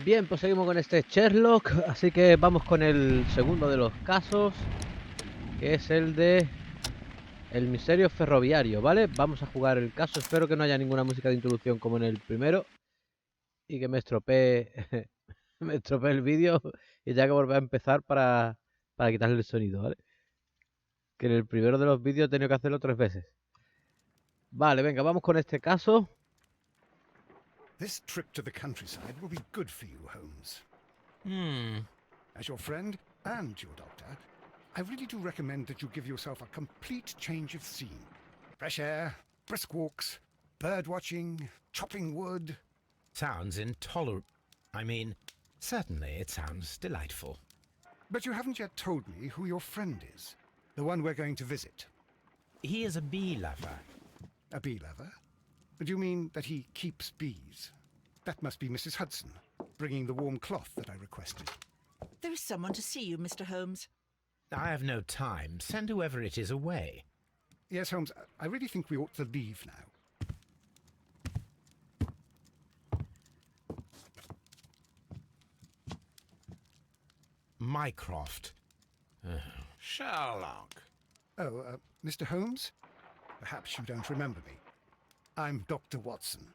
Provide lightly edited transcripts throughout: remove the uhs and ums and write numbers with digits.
Bien, pues seguimos con este Sherlock, así que vamos con el segundo de los casos, que es el de el Misterio Ferroviario, ¿vale? Vamos a jugar el caso, espero que no haya ninguna música de introducción como en el primero y que me estropee, me estropee el vídeo y ya que volver a empezar para quitarle el sonido, ¿vale? Que en el primero de los vídeos he tenido que hacerlo 3 veces. Vale, venga, vamos con este caso. This trip to the countryside will be good for you, Holmes. As your friend and your doctor, I really do recommend that you give yourself a complete change of scene. Fresh air, brisk walks, bird watching, chopping wood. Sounds intolerable. I mean, certainly it sounds delightful. But you haven't yet told me who your friend is, the one we're going to visit. He is a bee lover. A bee lover? Do you mean that he keeps bees? That must be Mrs. Hudson, bringing the warm cloth that I requested. There is someone to see you, Mr. Holmes. I have no time. Send whoever it is away. Yes, Holmes, I really think we ought to leave now. Mycroft. Sherlock. Oh, Mr. Holmes? Perhaps you don't remember me. I'm Dr. Watson.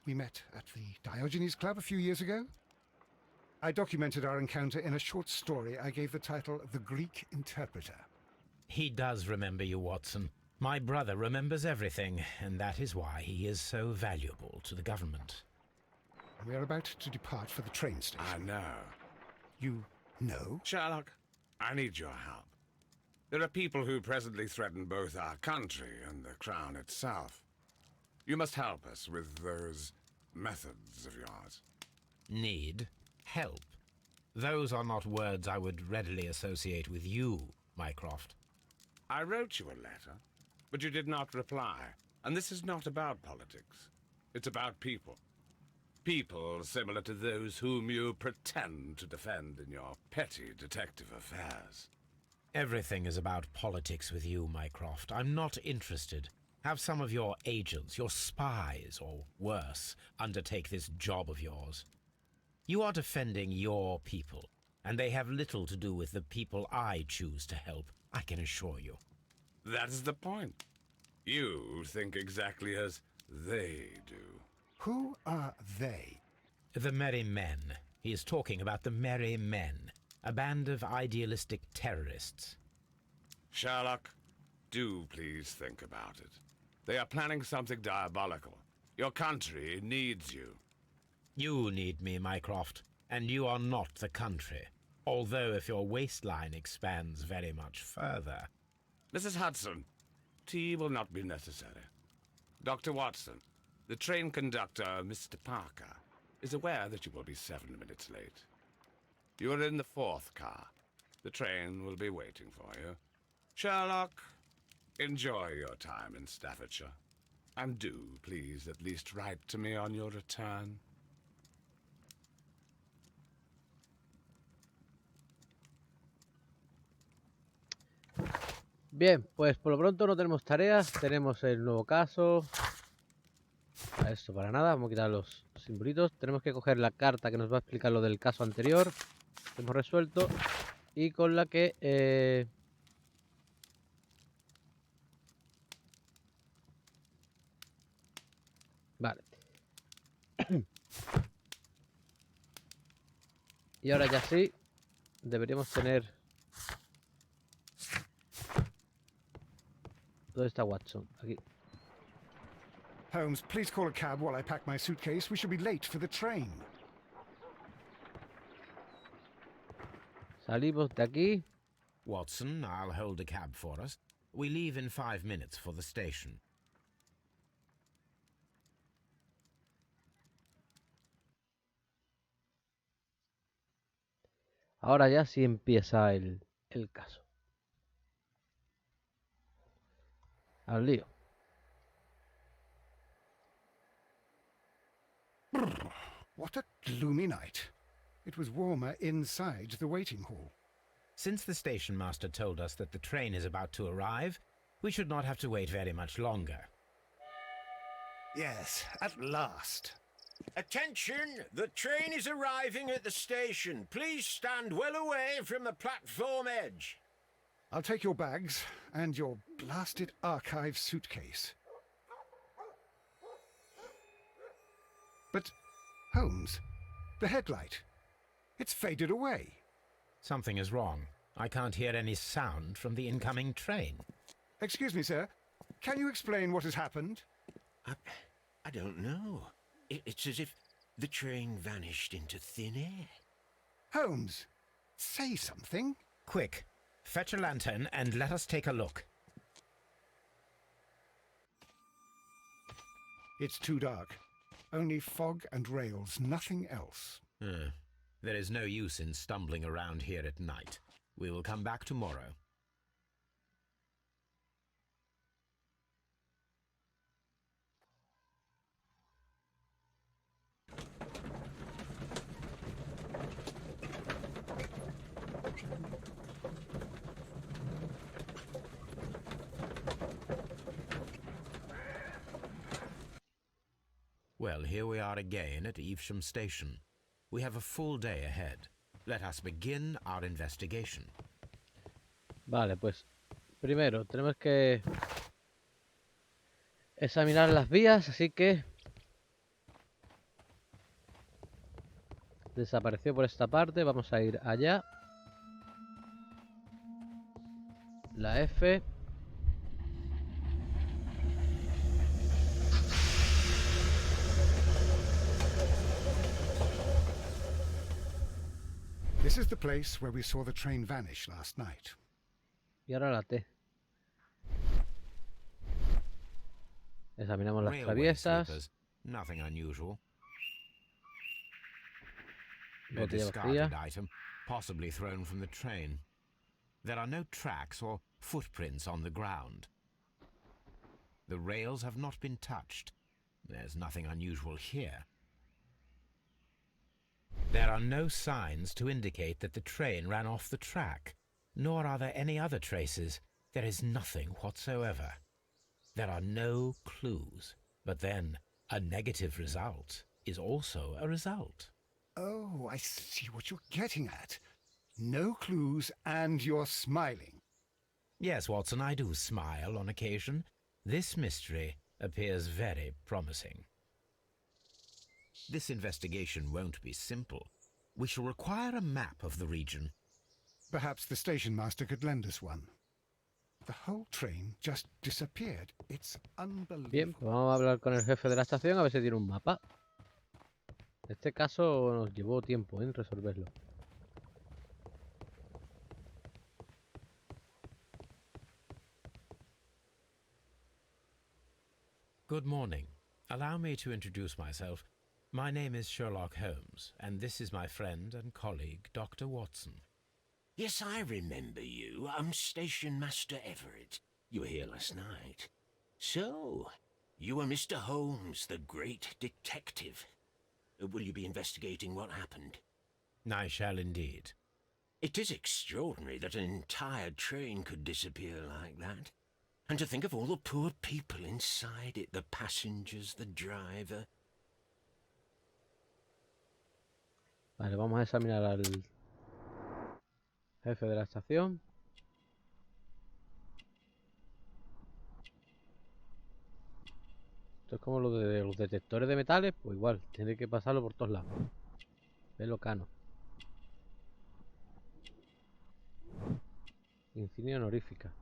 We met at the Diogenes Club a few years ago. I documented our encounter in a short story I gave the title The Greek Interpreter. He does remember you, Watson. My brother remembers everything, and that is why he is so valuable to the government. We are about to depart for the train station. I know. You know? Sherlock, I need your help. There are people who presently threaten both our country and the Crown itself. You must help us with those methods of yours. Need? Help? Those are not words I would readily associate with you, Mycroft. I wrote you a letter, but you did not reply. And this is not about politics. It's about people. People similar to those whom you pretend to defend in your petty detective affairs. Everything is about politics with you, Mycroft. I'm not interested. Have some of your agents, your spies, or worse, undertake this job of yours. You are defending your people, and they have little to do with the people I choose to help, I can assure you. That is the point. You think exactly as they do. Who are they? The Merry Men. He is talking about the Merry Men, a band of idealistic terrorists. Sherlock, do please think about it. They are planning something diabolical. Your country needs you. You need me, Mycroft, and you are not the country. Although if your waistline expands very much further. Mrs. Hudson, tea will not be necessary. Dr. Watson, the train conductor, Mr. Parker, is aware that you will be 7 minutes late. You are in the 4th car. The train will be waiting for you. Sherlock, enjoy your time in Staffordshire. And do, please, at least write to me on your return. Bien, pues por lo pronto no tenemos tareas, tenemos el nuevo caso. A esto para nada, vamos a quitar los simbolitos. Tenemos que coger la carta que nos va a explicar lo del caso anterior que hemos resuelto y con la que vale. Y ahora ya sí, deberíamos tener... ¿Dónde está Watson? Aquí. Holmes, please call a cab while I pack my suitcase. We shall be late for the train. Salimos de aquí. Watson, I'll hold a cab for us. We leave in 5 minutes for the station. Ahora ya sí empieza el caso. Al lío. What a gloomy night. It was warmer inside the waiting hall. Since the station master told us that the train is about to arrive, we should not have to wait very much longer. Yes, at last. Attention! The train is arriving at the station. Please stand well away from the platform edge. I'll take your bags and your blasted archive suitcase. But, Holmes, the headlight, it's faded away. Something is wrong. I can't hear any sound from the incoming train. Excuse me, sir. Can you explain what has happened? I don't know. It's as if the train vanished into thin air. Holmes, say something. Quick, fetch a lantern and let us take a look. It's too dark. Only fog and rails, nothing else. There is no use in stumbling around here at night. We will come back tomorrow. Well, here we are again at Evesham Station. We have a full day ahead. Let us begin our investigation. Vale, pues primero tenemos que examinar las vías, así que desapareció por esta parte, vamos a ir allá. La F. This is the place where we saw the train vanish last night. Y ahora la T. Examinamos las Railway traviesas. sleepers, nothing unusual. A Botella discarded vacía. item, possibly thrown from the train. There are no tracks or footprints on the ground. The rails have not been touched. There's nothing unusual here. There are no signs to indicate that the train ran off the track, nor are there any other traces. There is nothing whatsoever. There are no clues. But then, a negative result is also a result. Oh, I see what you're getting at. No clues and you're smiling. Yes, Watson, I do smile on occasion. This mystery appears very promising. This investigation won't be simple. We shall require a map of the region. Perhaps the station master could lend us one. The whole train just disappeared. It's unbelievable. Bien, pues vamos a hablar con el jefe de la estación a ver si tiene un mapa. Este caso nos llevó tiempo en resolverlo. Good morning. Allow me to introduce myself. My name is Sherlock Holmes, and this is my friend and colleague, Dr. Watson. Yes, I remember you. I'm Station Master Everett. You were here last night. So, you are Mr. Holmes, the great detective. Will you be investigating what happened? I shall indeed. It is extraordinary that an entire train could disappear like that. And to think of all the poor people inside it, the passengers, the driver. Vale, vamos a examinar al jefe de la estación. Esto es como lo de los detectores de metales, pues igual, tiene que pasarlo por todos lados. Velo cano. Insignia honorífica.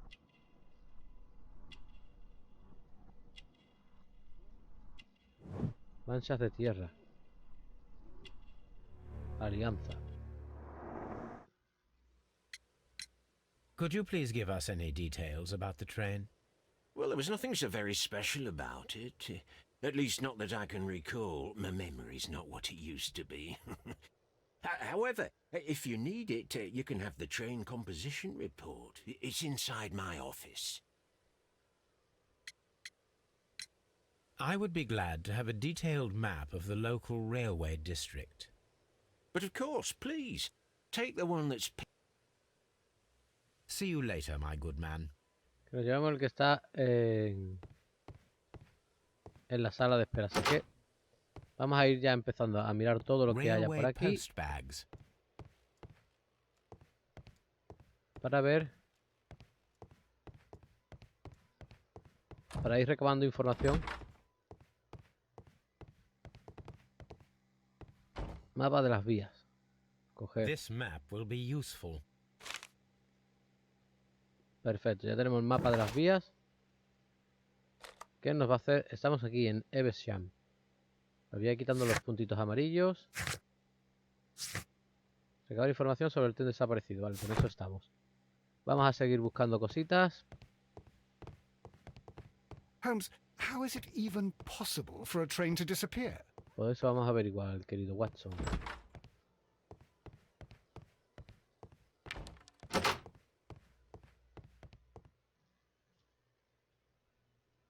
Manchas de tierra. Alianza. Could you please give us any details about the train? Well, there was nothing so very special about it. At least not that I can recall. My memory's not what it used to be. However, if you need it, you can have the train composition report. It's inside my office. I would be glad to have a detailed map of the local railway district. But of course, please, take the one that's... See you later, my good man. Que nos llevamos el que está en la sala de espera. Así que Vamos a ir ya empezando a mirar todo lo que haya por Railway aquí post bags. para ver, para ir recabando información. Mapa de las vías. Coger. This map will be useful. Perfecto, ya tenemos el mapa de las vías. ¿Qué nos va a hacer? Estamos aquí en Evesham. Me voy a ir quitando los puntitos amarillos. Recabar información sobre el tren desaparecido. Vale, con eso estamos. Vamos a seguir buscando cositas. Holmes, how is it even possible for a train to disappear? Por eso vamos a averiguar, querido Watson.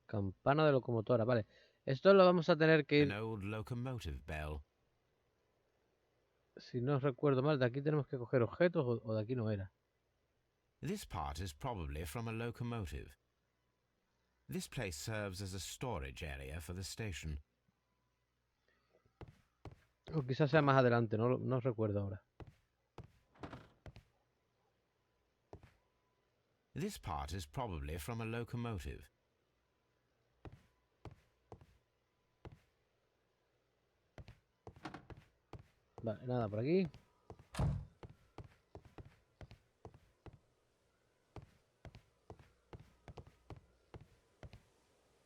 Campana de locomotora, vale. Esto lo vamos a tener que An ir, old locomotive bell. si no recuerdo mal, de aquí tenemos que coger objetos o de aquí no era. This part is probably from a locomotive. This place serves as a storage area for the station. O quizás sea más adelante, no recuerdo ahora. This part is probably from a locomotive. Vale, nada por aquí.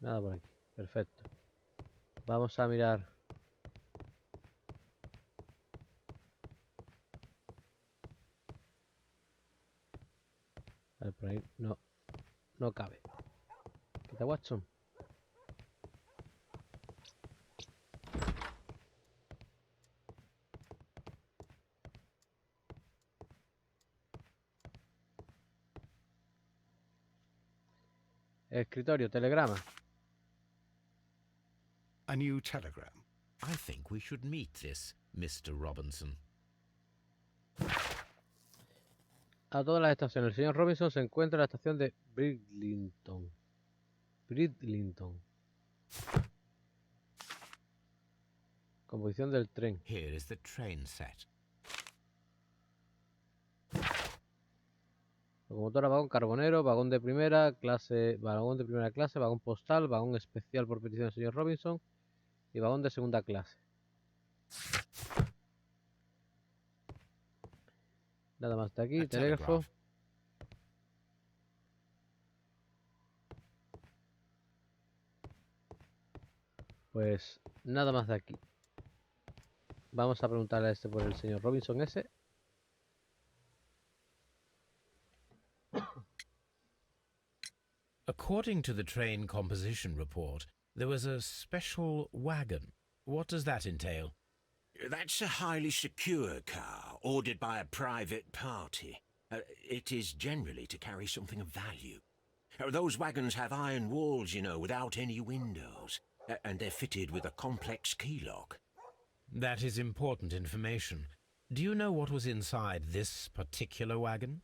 Nada por aquí. Perfecto. Vamos a mirar. A ver, por ahí no cabe. Quita Watson. Escritorio, telegrama. A new telegram. I think we should meet this Mr. Robinson. A todas las estaciones. El señor Robinson se encuentra en la estación de Bridlington. Composición del tren. Here is the train set. Locomotora, vagón carbonero, vagón de primera clase, vagón de primera clase, vagón postal, vagón especial por petición del señor Robinson y vagón de segunda clase. Nada más de aquí, A telégrafo. telegraph. Pues nada más de aquí. Vamos a preguntarle a este por el señor Robinson ese. According to the train composition report, there was a special wagon. What does that entail? That's a highly secure car, ordered by a private party. It is generally to carry something of value. Those wagons have iron walls, you know, without any windows. And they're fitted with a complex key lock. That is important information. Do you know what was inside this particular wagon?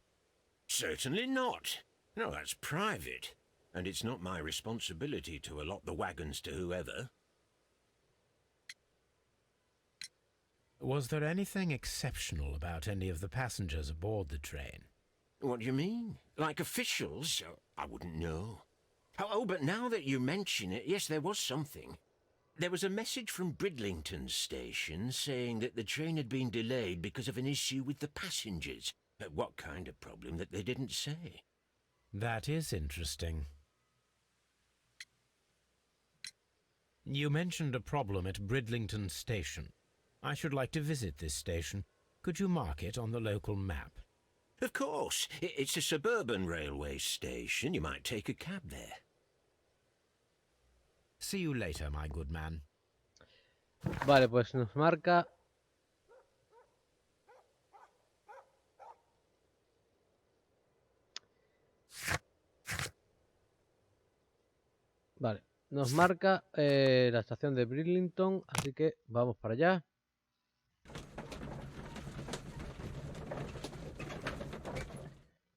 Certainly not. No, that's private. And it's not my responsibility to allot the wagons to whoever. Was there anything exceptional about any of the passengers aboard the train? What do you mean? Like officials? I wouldn't know. Oh, but now that you mention it, yes, there was something. There was a message from Bridlington station saying that the train had been delayed because of an issue with the passengers. What kind of problem that they didn't say? That is interesting. You mentioned a problem at Bridlington station. I should like to visit this station. Could you mark it on the local map? Of course. It's a suburban railway station. You might take a cab there. See you later, my good man. Vale, pues nos marca. Vale, nos marca la estación de Bridlington, así que vamos para allá.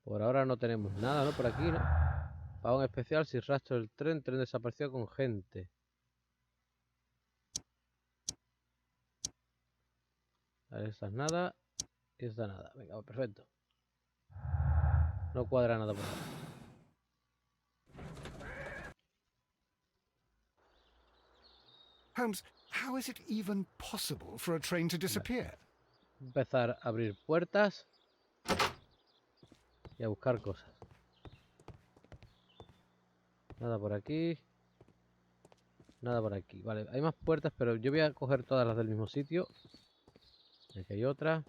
Por ahora no tenemos nada, ¿no? Por aquí, ¿no? Vagón especial, sin rastro del tren, tren desapareció con gente. A ver, esta es nada. Y esta nada. Venga, perfecto. No cuadra nada por ahí. Holmes, how is it even possible for a train to disappear? Empezar a abrir puertas y a buscar cosas. Nada por aquí. Nada por aquí. Vale, hay más puertas, pero yo voy a coger todas las del mismo sitio. Aquí hay otra.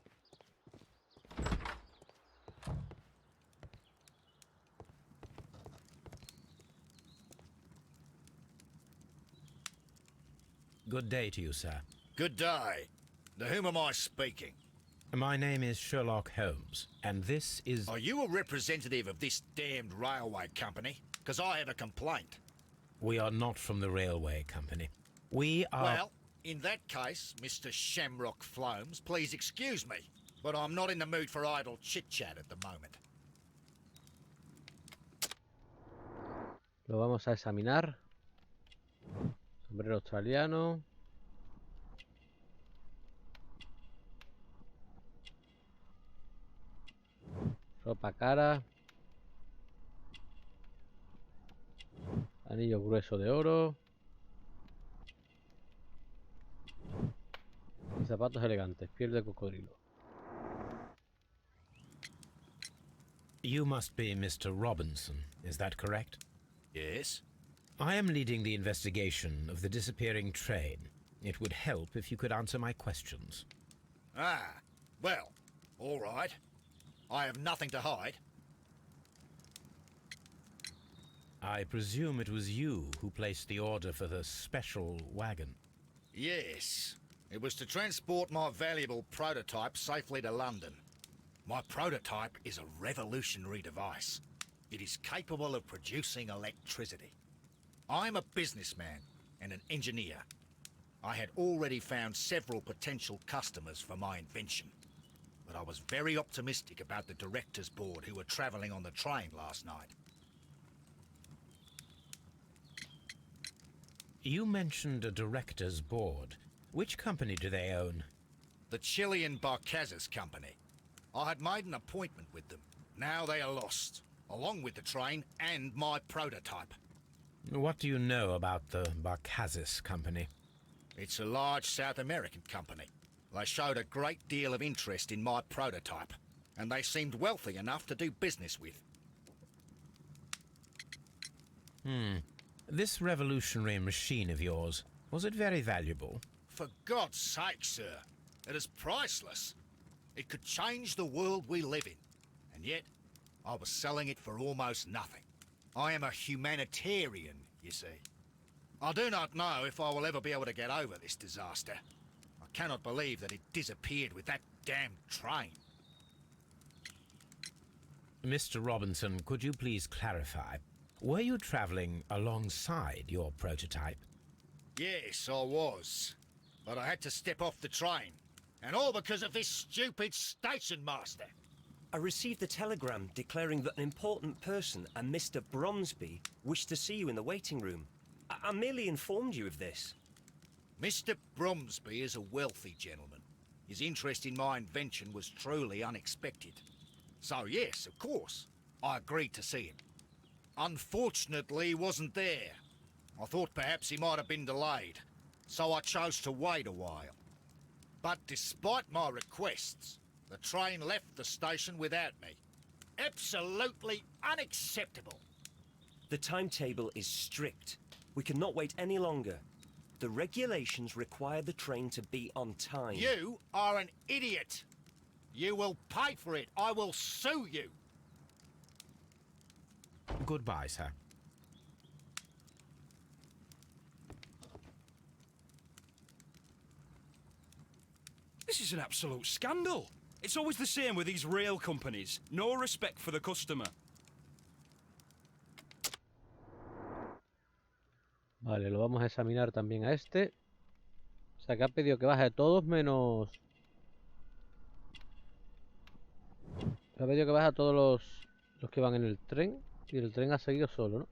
Good day to you, sir. Good day. To whom am I speaking? My name is Sherlock Holmes, and this is... Are you a representative of this damned railway company? Because I have a complaint. We are not from the railway company. We are... Well, in that case, Mr. Shamrock Flomes, please excuse me, but I'm not in the mood for idle chit-chat at the moment. Lo vamos a examinar. Sombrero australiano. Ropa cara. Anillo grueso de oro. Y zapatos elegantes. Piel de cocodrilo. You must be Mr. Robinson, is that correct? Yes? I am leading the investigation of the disappearing train. It would help if you could answer my questions. Ah, well, all right. I have nothing to hide. I presume it was you who placed the order for the special wagon. Yes. It was to transport my valuable prototype safely to London. My prototype is a revolutionary device. It is capable of producing electricity. I'm a businessman and an engineer. I had already found several potential customers for my invention, but I was very optimistic about the directors' board who were travelling on the train last night. You mentioned a director's board. Which company do they own? The Chilean Barcazes Company. I had made an appointment with them. Now they are lost, along with the train and my prototype. What do you know about the Barcazes Company? It's a large South American company. They showed a great deal of interest in my prototype, and they seemed wealthy enough to do business with. This revolutionary machine of yours, was it very valuable? For God's sake, sir, it is priceless. It could change the world we live in, and yet I was selling it for almost nothing. I am a humanitarian, you see. I do not know if I will ever be able to get over this disaster. I cannot believe that it disappeared with that damned train. Mr. Robinson, could you please clarify? Were you traveling alongside your prototype? Yes, I was. But I had to step off the train. And all because of this stupid station master. I received a telegram declaring that an important person, a Mr. Bromsby, wished to see you in the waiting room. I merely informed you of this. Mr. Bromsby is a wealthy gentleman. His interest in my invention was truly unexpected. So yes, of course, I agreed to see him. Unfortunately, he wasn't there. I thought perhaps he might have been delayed, so I chose to wait a while. But despite my requests, the train left the station without me. Absolutely unacceptable. The timetable is strict. We cannot wait any longer. The regulations require the train to be on time. You are an idiot. You will pay for it. I will sue you. Goodbye, sir. This is an absolute scandal. It's always the same with these rail companies. No respect for the customer. Vale, lo vamos a examinar también a este. O sea, que ha pedido que baje todos menos... Ha pedido que baje a todos los que van en el tren. Y el tren ha seguido solo, ¿no?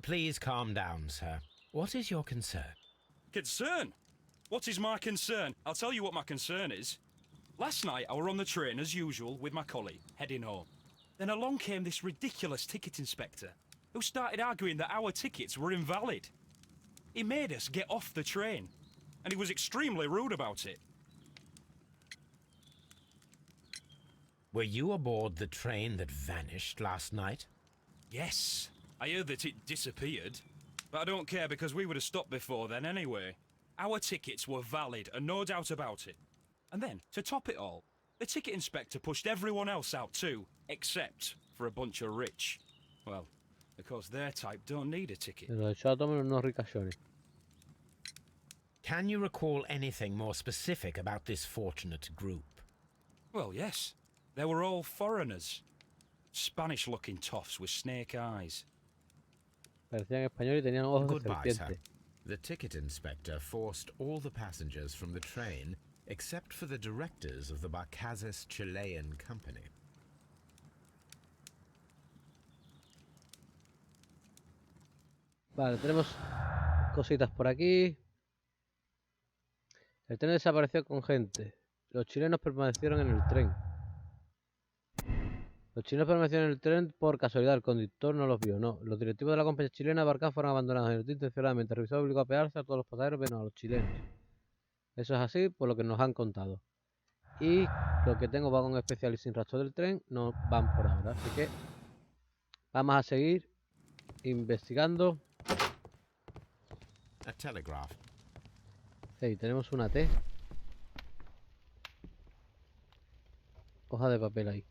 Please calm down, sir. What is your concern? Concern? What is my concern? I'll tell you what my concern is. Last night I were on the train as usual with my colleague, heading home. Then along came this ridiculous ticket inspector, who started arguing that our tickets were invalid. He made us get off the train, and he was extremely rude about it. Were you aboard the train that vanished last night? Yes, I heard that it disappeared. But I don't care because we would have stopped before then anyway. Our tickets were valid and no doubt about it. And then, to top it all, the ticket inspector pushed everyone else out too, except for a bunch of rich. Well, because their type don't need a ticket. Can you recall anything more specific about this fortunate group? Well, yes. They were all foreigners. Spanish-looking toffs with snake eyes. Parecían español y tenían ojos de Goodbye, sir. serpiente. The ticket inspector forced all the passengers from the train except for the directors of the Barcazes Chilean company. Vale, tenemos cositas por aquí. El tren desapareció con gente. Los chilenos permanecieron en el tren. Los chilenos permanecieron en el tren por casualidad. El conductor no los vio, no. Los directivos de la compañía chilena Barcaz fueron abandonados en el tren intencionadamente. El revisor obligó a pegarse a todos los pasajeros menos a los chilenos. Eso es así por lo que nos han contado. Y lo que tengo vagón especial y sin rastro del tren no van por ahora. Así que vamos a seguir investigando. A telegraph. Hey, tenemos una T. Hoja de papel ahí.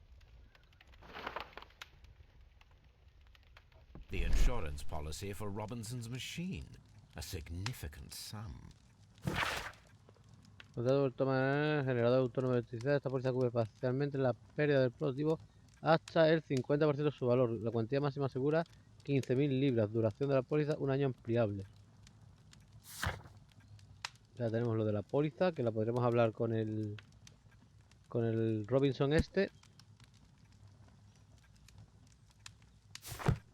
The insurance policy for Robinson's machine. A significant sum. Generador autónomo de electricidad. Esta póliza cubre parcialmente la pérdida del productivo hasta el 50% de su valor. La cuantía máxima segura 15.000 libras. Duración de la póliza un año ampliable. Ya tenemos lo de la póliza, que la podremos hablar con el Robinson este.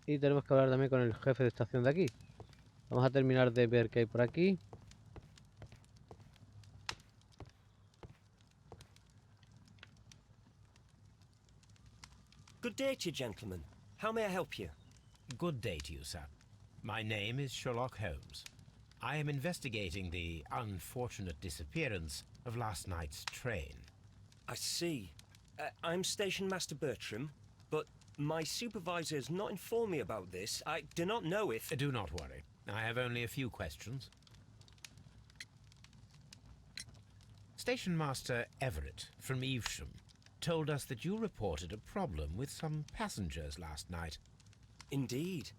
Y tenemos que hablar también con el jefe de estación de aquí. Vamos a terminar de ver qué hay por aquí. Good day to you, gentlemen. How may I help you? Good day to you, sir. My name is Sherlock Holmes. I am investigating the unfortunate disappearance of last night's train. I see. I'm Station Master Bertram, but my supervisor has not informed me about this. I do not know if... Do not worry. I have only a few questions. Station Master Everett from Evesham told us that you reported a problem with some passengers last night. Indeed.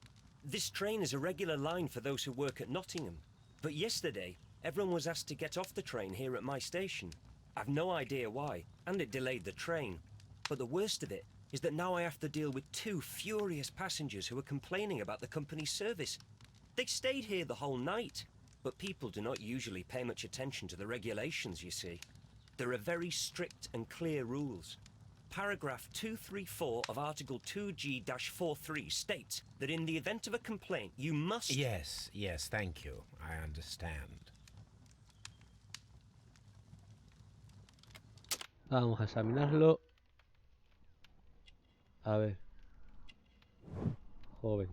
This train is a regular line for those who work at Nottingham. But yesterday, everyone was asked to get off the train here at my station. I've no idea why, and it delayed the train. But the worst of it is that now I have to deal with two furious passengers who are complaining about the company's service. They stayed here the whole night, but people do not usually pay much attention to the regulations, you see. There are very strict and clear rules. Paragraph 234 of Article 2G-43 states that in the event of a complaint, you must... Yes, thank you. I understand. Vamos a examinarlo. A ver. Joven.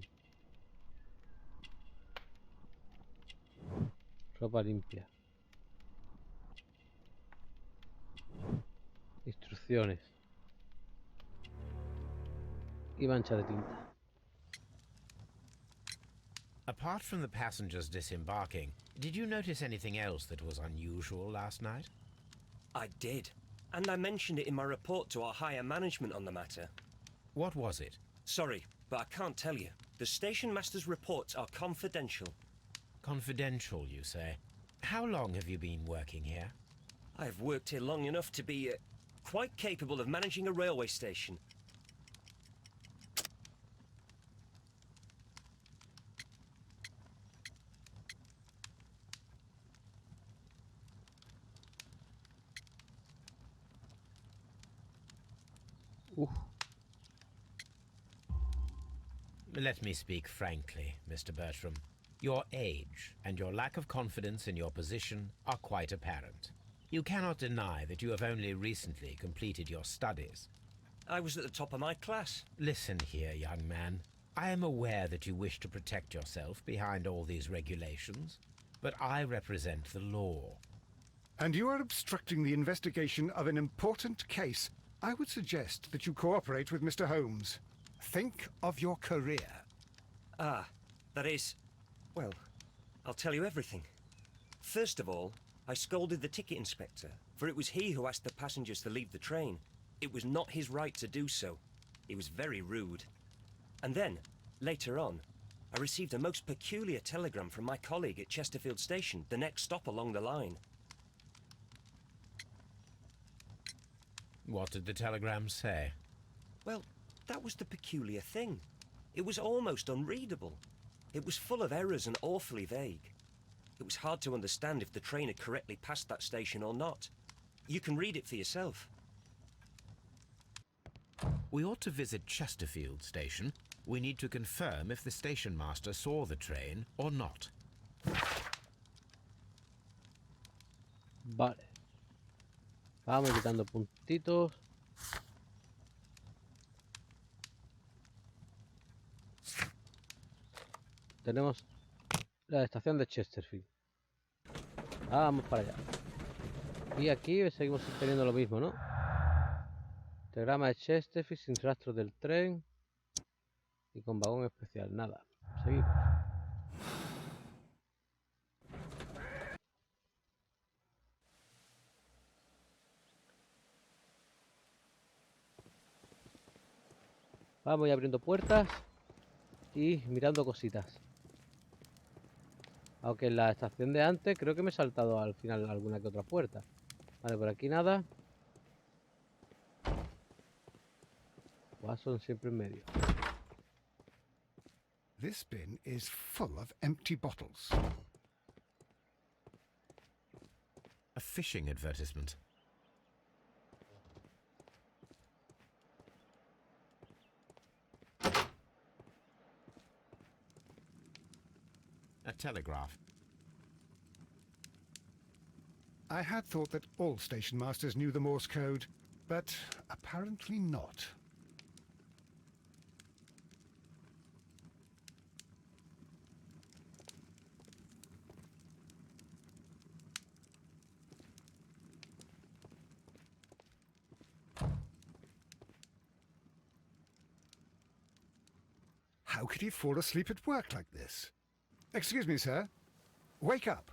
Ropa limpia. Instrucciones. Y mancha de tinta. Apart from the passengers disembarking, did you notice anything else that was unusual last night? I did. And I mentioned it in my report to our higher management on the matter. What was it? Sorry, but I can't tell you. The station master's reports are confidential. Confidential, you say? How long have you been working here? I have worked here long enough to be quite capable of managing a railway station. Let me speak frankly, Mr. Bertram. Your age and your lack of confidence in your position are quite apparent. You cannot deny that you have only recently completed your studies. I was at the top of my class. Listen here, young man. I am aware that you wish to protect yourself behind all these regulations, but I represent the law. And you are obstructing the investigation of an important case. I would suggest that you cooperate with Mr. Holmes. Think of your career. Ah, that is... Well, I'll tell you everything. First of all, I scolded the ticket inspector, for it was he who asked the passengers to leave the train. It was not his right to do so. He was very rude. And then, later on, I received a most peculiar telegram from my colleague at Chesterfield Station, the next stop along the line. What did the telegram say? Well, that was the peculiar thing. It was almost unreadable. It was full of errors and awfully vague. It was hard to understand if the train had correctly passed that station or not. You can read it for yourself. We ought to visit Chesterfield Station. We need to confirm if the station master saw the train or not. Vale. Vamos quitando puntitos. Tenemos la estación de Chesterfield. Vamos para allá. Y aquí seguimos teniendo lo mismo, ¿no? Telegrama de Chesterfield sin rastro del tren. Y con vagón especial. Nada. Seguimos. Vamos abriendo puertas y mirando cositas. Aunque en la estación de antes creo que me he saltado al final alguna que otra puerta. Vale, por aquí nada. Son siempre en medio. This bin is full of empty bottles. A fishing advertisement. A telegraph. I had thought that all station masters knew the Morse code, but apparently not. How could he fall asleep at work like this? Excuse me, sir. Wake up.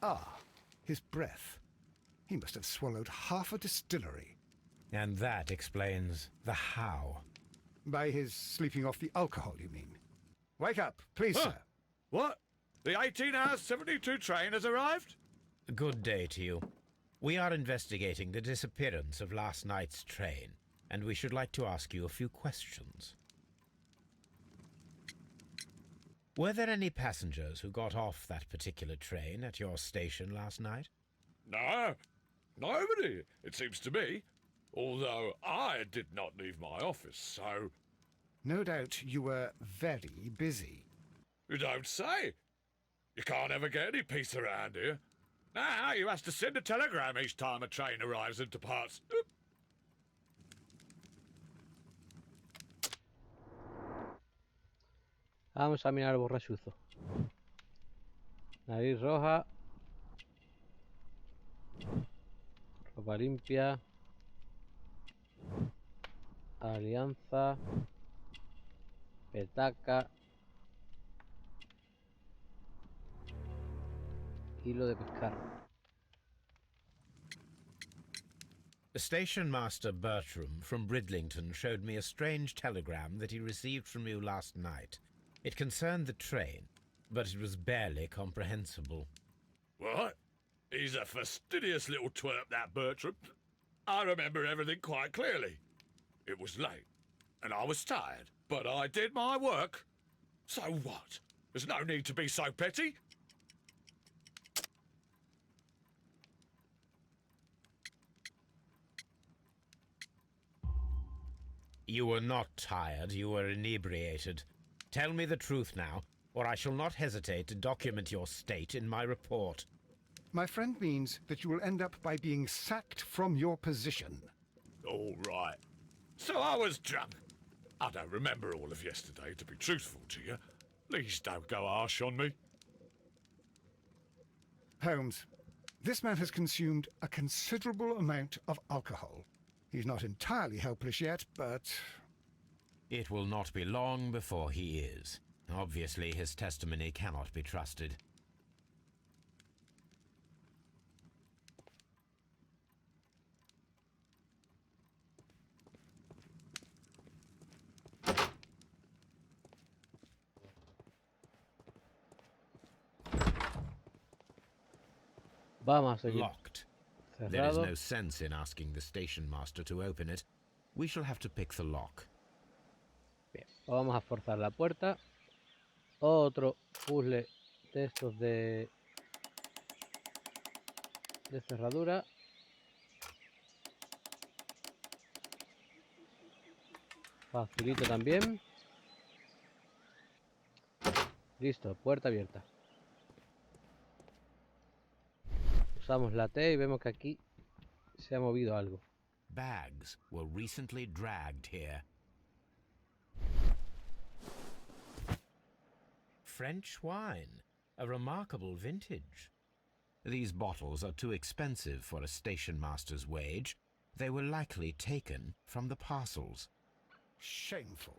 Ah, his breath. He must have swallowed half a distillery. And that explains the how. By his sleeping off the alcohol, you mean? Wake up, please, sir. What? The 18-hour 72 train has arrived? Good day to you. We are investigating the disappearance of last night's train, and we should like to ask you a few questions. Were there any passengers who got off that particular train at your station last night? No, nobody, it seems to me. Although I did not leave my office, so... No doubt you were very busy. You don't say. You can't ever get any peace around here. Now you have to send a telegram each time a train arrives and departs. Oop. Vamos a mirar el borrachuzo. Nariz roja. Ropa limpia. Alianza. Petaca. Hilo de pescar. Station Master Bertram from Bridlington showed me a strange telegram that he received from you last night. It concerned the train, but it was barely comprehensible. What? He's a fastidious little twerp, that Bertram. I remember everything quite clearly. It was late, and I was tired, but I did my work. So what? There's no need to be so petty. You were not tired, you were inebriated. Tell me the truth now, or I shall not hesitate to document your state in my report. My friend means that you will end up by being sacked from your position. All right. So I was drunk. I don't remember all of yesterday, to be truthful to you. Please don't go harsh on me. Holmes, this man has consumed a considerable amount of alcohol. He's not entirely helpless yet, but... It will not be long before he is. Obviously, his testimony cannot be trusted. Vamos a seguir. Locked. There is Cerrado. no sense in asking the station master to open it. We shall have to pick the lock. Bien, vamos a forzar la puerta. Otro puzzle de estos de cerradura. Facilito también. Listo, puerta abierta. Usamos la T y vemos que aquí se ha movido algo. Bags were recently dragged here. French wine, a remarkable vintage. These bottles are too expensive for a station master's wage. They were likely taken from the parcels. shameful.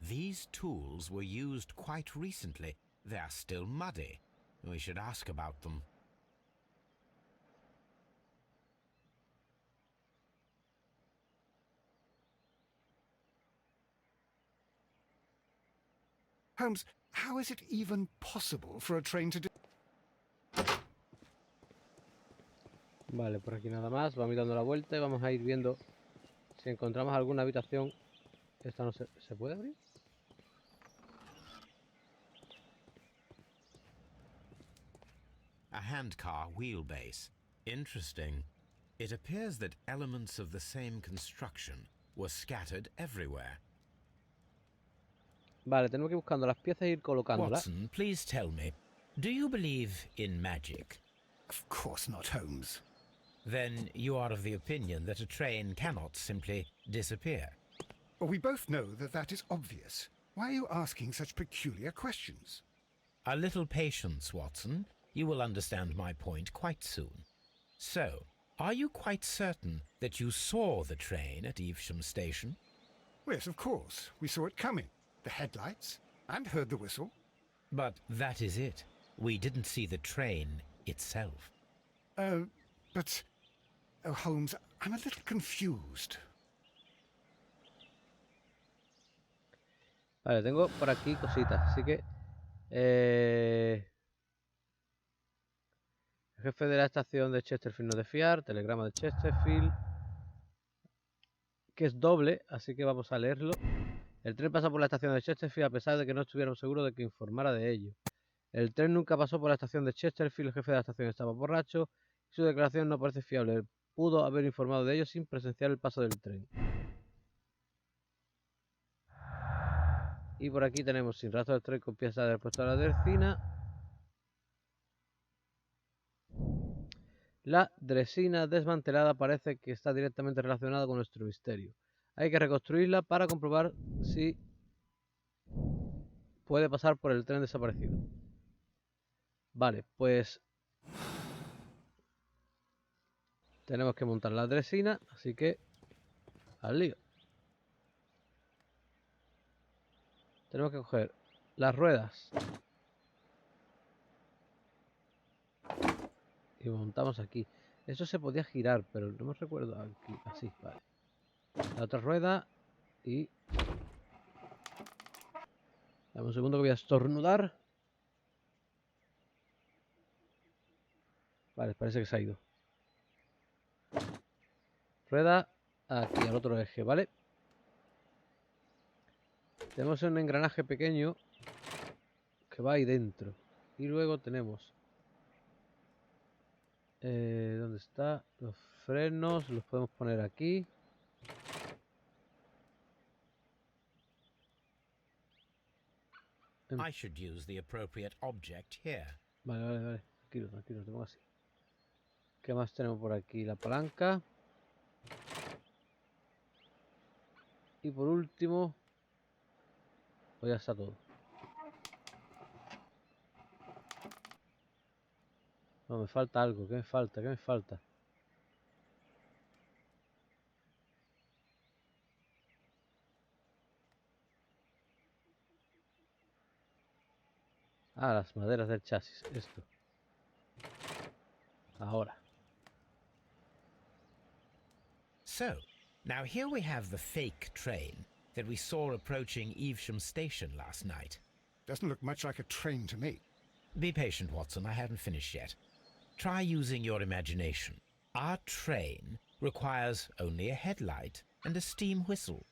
These tools were used quite recently. They are still muddy. We should ask about them. Holmes, how is it even possible for a train to do... Vale, por aquí nada más. Vamos dando la vuelta y vamos a ir viendo si encontramos alguna habitación. Esta no se puede abrir. A handcar wheelbase. Interesting. It appears that elements of the same construction were scattered everywhere. Vale, tenemos que ir buscando las piezas e ir colocándolas. Watson, please tell me, do you believe in magic? Of course not, Holmes. Then you are of the opinion that a train cannot simply disappear. Well, we both know that that is obvious. Why are you asking such peculiar questions? A little patience, Watson. You will understand my point quite soon. So, are you quite certain that you saw the train at Evesham Station? Yes, of course. We saw it coming. The headlights, and heard the whistle. But that is it. We didn't see the train itself. But... Oh, Holmes, I'm a little confused. Vale, tengo por aquí cositas, así que... El jefe de la estación de Chesterfield no de fiar, telegrama de Chesterfield, que es doble, así que vamos a leerlo. El tren pasa por la estación de Chesterfield a pesar de que no estuvieron seguros de que informara de ello. El tren nunca pasó por la estación de Chesterfield, el jefe de la estación estaba borracho y su declaración no parece fiable. Él pudo haber informado de ello sin presenciar el paso del tren. Y por aquí tenemos sin rastro del tren con piezas del puesto de la dresina. La dresina desmantelada parece que está directamente relacionada con nuestro misterio. Hay que reconstruirla para comprobar si puede pasar por el tren desaparecido. Vale, pues tenemos que montar la dresina, así que al lío. Tenemos que coger las ruedas y montamos aquí. Eso se podía girar, pero no me recuerdo aquí. Así, vale. La otra rueda y... Dame un segundo que voy a estornudar. Vale, parece que se ha ido. Rueda aquí al otro eje, ¿vale? Tenemos un engranaje pequeño que va ahí dentro. Y luego tenemos ¿Dónde está? Los frenos los podemos poner aquí. I should use the appropriate object here. Vale. Tranquilo, te pongo así. ¿Qué más tenemos por aquí? La palanca. Y por último, pues ya está todo. No, me falta algo. ¿Qué me falta? Ah, las maderas del chasis. Esto. Ahora. So, now here we have the fake train that we saw approaching Evesham Station last night. Doesn't look much like a train to me. Be patient, Watson, I haven't finished yet. Try using your imagination. Our train requires only a headlight and a steam whistle.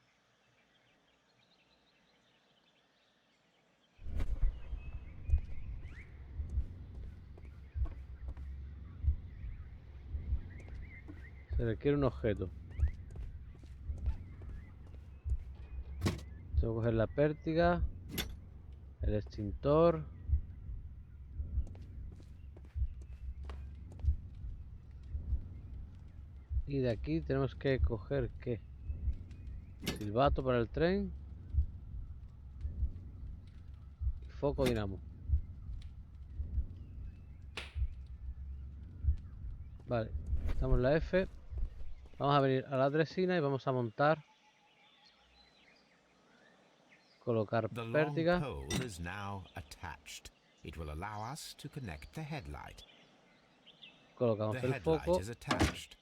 Se requiere un objeto. Tengo que coger la pértiga, el extintor. Y de aquí tenemos que coger ¿qué? Silbato para el tren. Y foco dinamo. Vale, estamos en la F. Vamos a venir a la dresina y vamos a montar. Colocar The long pértiga. pole is now attached. It will allow us to connect the headlight. Colocamos The el headlight foco. is attached.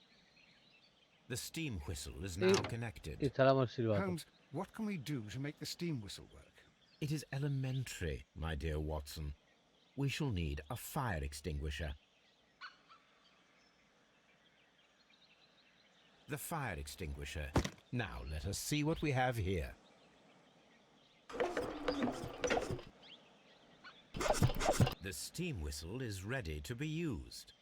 The steam whistle is now connected. Instalamos el silbato. Holmes, what can we do to make the steam whistle work? It is elementary, my dear Watson. We shall need a fire extinguisher. The fire extinguisher. Now let us see what we have here. The steam whistle is ready to be used.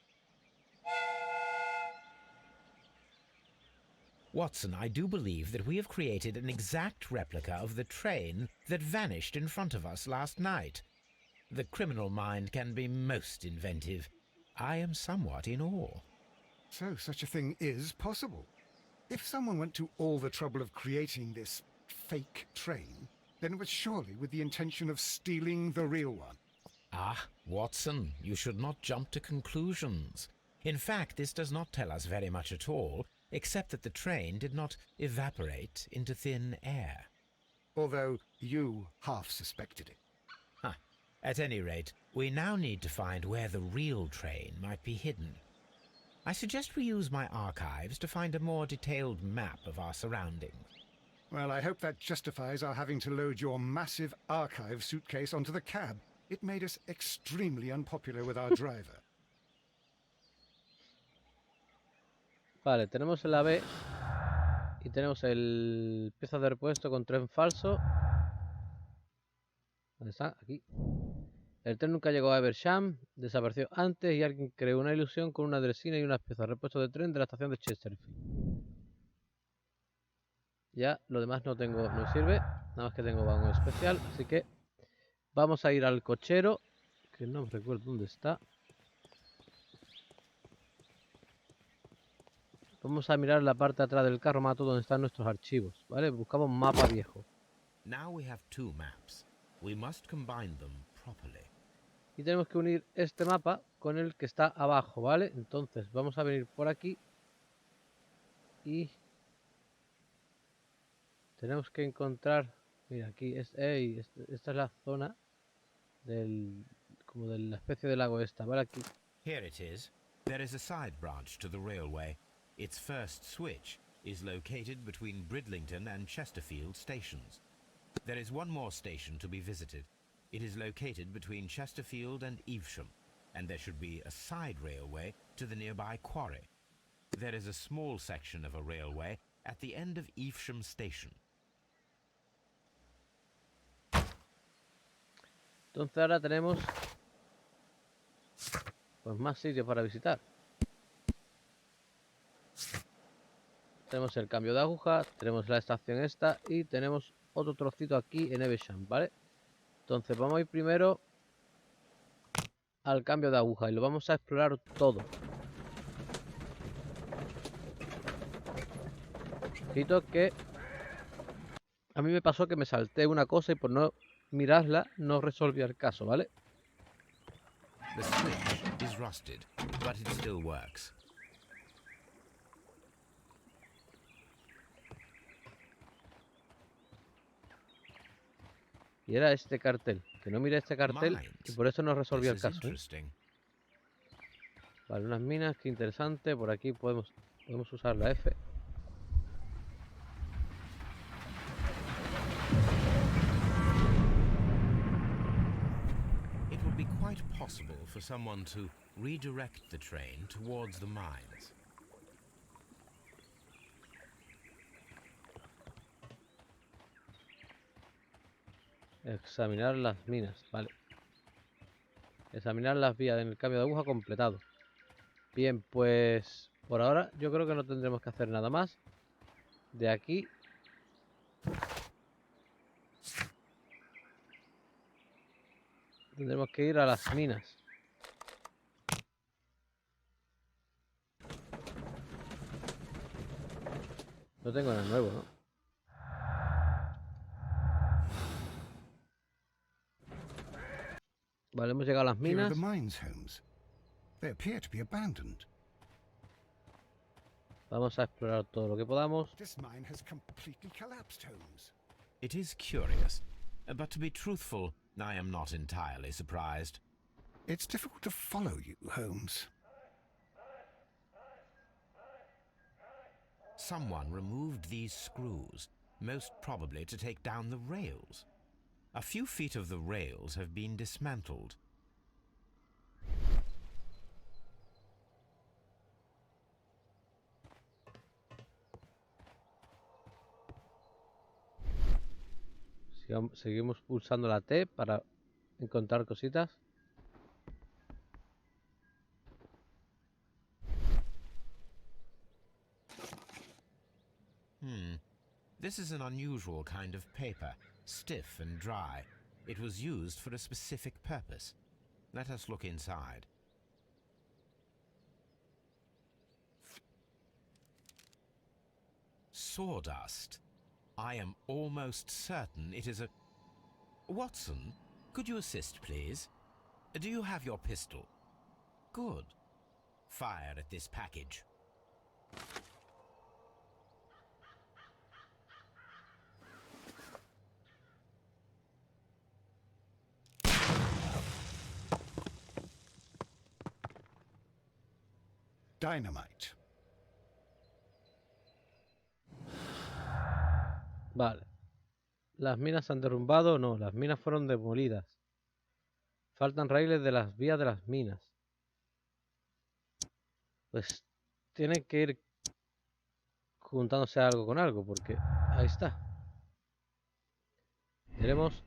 Watson, I do believe that we have created an exact replica of the train that vanished in front of us last night. The criminal mind can be most inventive. I am somewhat in awe. So such a thing is possible. If someone went to all the trouble of creating this fake train, then it was surely with the intention of stealing the real one. Ah, Watson, you should not jump to conclusions. In fact, this does not tell us very much at all, except that the train did not evaporate into thin air. Although you half suspected it. Huh. At any rate, we now need to find where the real train might be hidden. I suggest we use my archives to find a more detailed map of our surroundings. Well, I hope that justifies our having to load your massive archive suitcase onto the cab. It made us extremely unpopular with our driver. Vale, tenemos el AB y tenemos el pieza de repuesto con tren falso. ¿Dónde está? Aquí. El tren nunca llegó a Evesham, desapareció antes y alguien creó una ilusión con una dresina y unas piezas de repuesto de tren de la estación de Chesterfield. Ya, lo demás no sirve, nada más que tengo vagón especial, así que vamos a ir al cochero, que no me recuerdo dónde está. Vamos a mirar la parte de atrás del carro mato donde están nuestros archivos, ¿vale? Buscamos un mapa viejo. Now we have two maps. We must combine them properly. Y tenemos que unir este mapa con el que está abajo, ¿vale? Entonces vamos a venir por aquí y tenemos que encontrar, mira, aquí esta es la zona como de la especie de lago esta, ¿vale? Aquí. Here it is. There is a side branch to the railway. Its first switch is located between Bridlington and Chesterfield stations. There is one more station to be visited. It is located between Chesterfield and Evesham, and there should be a side railway to the nearby quarry. There is a small section of a railway at the end of Evesham station. Entonces ahora tenemos pues más sitios para visitar. Tenemos el cambio de aguja, tenemos la estación esta y tenemos otro trocito aquí en Evesham, ¿vale? Entonces vamos a ir primero al cambio de aguja y lo vamos a explorar todo. Ojito que a mí me pasó que me salté una cosa y por no mirarla no resolví el caso, ¿vale? The switch is rusted, but it still works. Y era este cartel, que no miré este cartel y por eso no resolví el caso, ¿eh? Vale, unas minas, qué interesante. Por aquí podemos usar la F. It would be quite possible for someone to redirect the train towards the mines. Examinar las minas, vale. Examinar las vías en el cambio de aguja completado. Bien, pues por ahora yo creo que no tendremos que hacer nada más. De aquí tendremos que ir a las minas. No tengo nada nuevo, ¿no? Vale, hemos llegado a las Here are minas. the mines, Holmes. They appear to be abandoned. Vamos a explorar todo lo que podamos. This mine has completely collapsed, Holmes. It is curious, but to be truthful, I am not entirely surprised. It's difficult to follow you, Holmes. Someone removed these screws, most probably to take down the rails. A few feet of the rails have been dismantled. Seguimos pulsando la T para encontrar cositas. This is an unusual kind of paper, stiff and dry. It was used for a specific purpose. Let us look inside. Sawdust. I am almost certain it is a... Watson, could you assist, please? Do you have your pistol? Good. Fire at this package. Dynamite. Vale. ¿Las minas se han derrumbado? No, las minas fueron demolidas. Faltan raíles de las vías de las minas. Pues tienen que ir juntándose algo con algo, porque ahí está. Tenemos...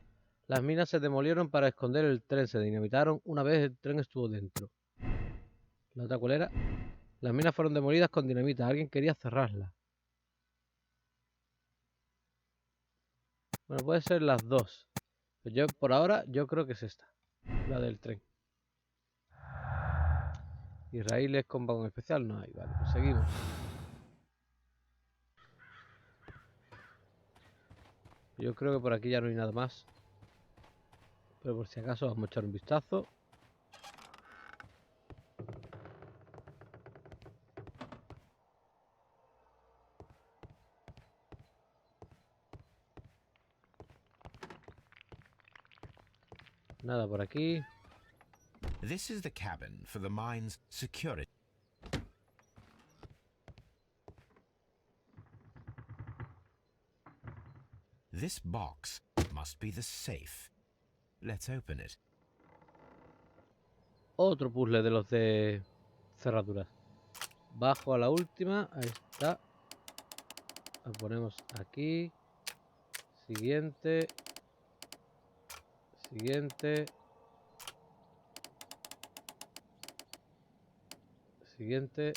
Las minas se demolieron para esconder el tren. Se dinamitaron una vez el tren estuvo dentro. ¿La otra cuál era? Las minas fueron demolidas con dinamita. Alguien quería cerrarlas. Bueno, puede ser las dos. Pero yo, por ahora, yo creo que es esta. La del tren. ¿Y raíles con vagón especial? No hay. Vale, pues seguimos. Yo creo que por aquí ya no hay nada más. Pero por si acaso vamos a echar un vistazo. Nada por aquí. This is the cabin for the mine's security. This box must be the safe. Let's open it. Otro puzzle de los de cerraduras. Bajo a la última. Ahí está. La ponemos aquí. Siguiente. Siguiente. Siguiente.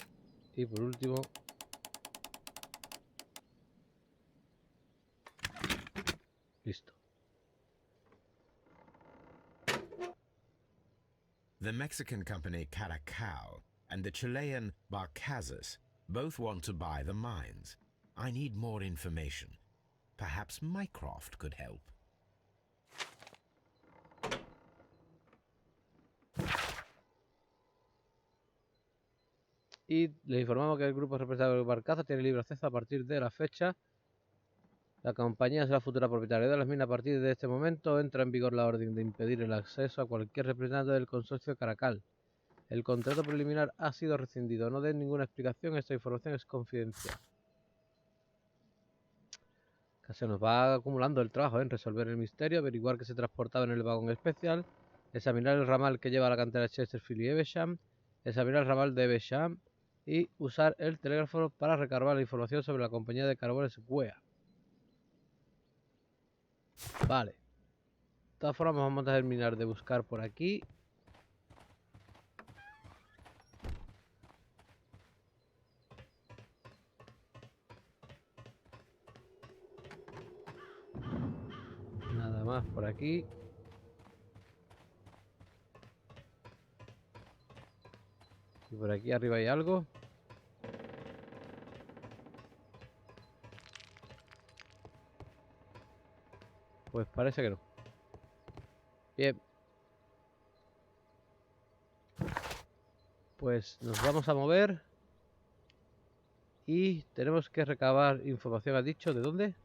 Y por último. Listo. The Mexican company Caracal and the Chilean Barcazas both want to buy the mines. I need more information. Perhaps Mycroft could help. Y le informamos que el grupo representado por Barcaza tiene libre acceso a partir de la fecha. La compañía es la futura propietaria de las minas. A partir de este momento entra en vigor la orden de impedir el acceso a cualquier representante del consorcio Caracal. El contrato preliminar ha sido rescindido. No den ninguna explicación, esta información es confidencial. Se nos va acumulando el trabajo en resolver el misterio, averiguar que se transportaba en el vagón especial, examinar el ramal que lleva a la cantera de Chesterfield y Evesham, examinar el ramal de Evesham y usar el telégrafo para recabar la información sobre la compañía de carbones Guia. Vale. De todas formas vamos a terminar de buscar por aquí. Nada más por aquí. Y por aquí arriba hay algo. Pues parece que no. Bien. Pues nos vamos a mover. Y tenemos que recabar información. ¿Ha dicho de dónde?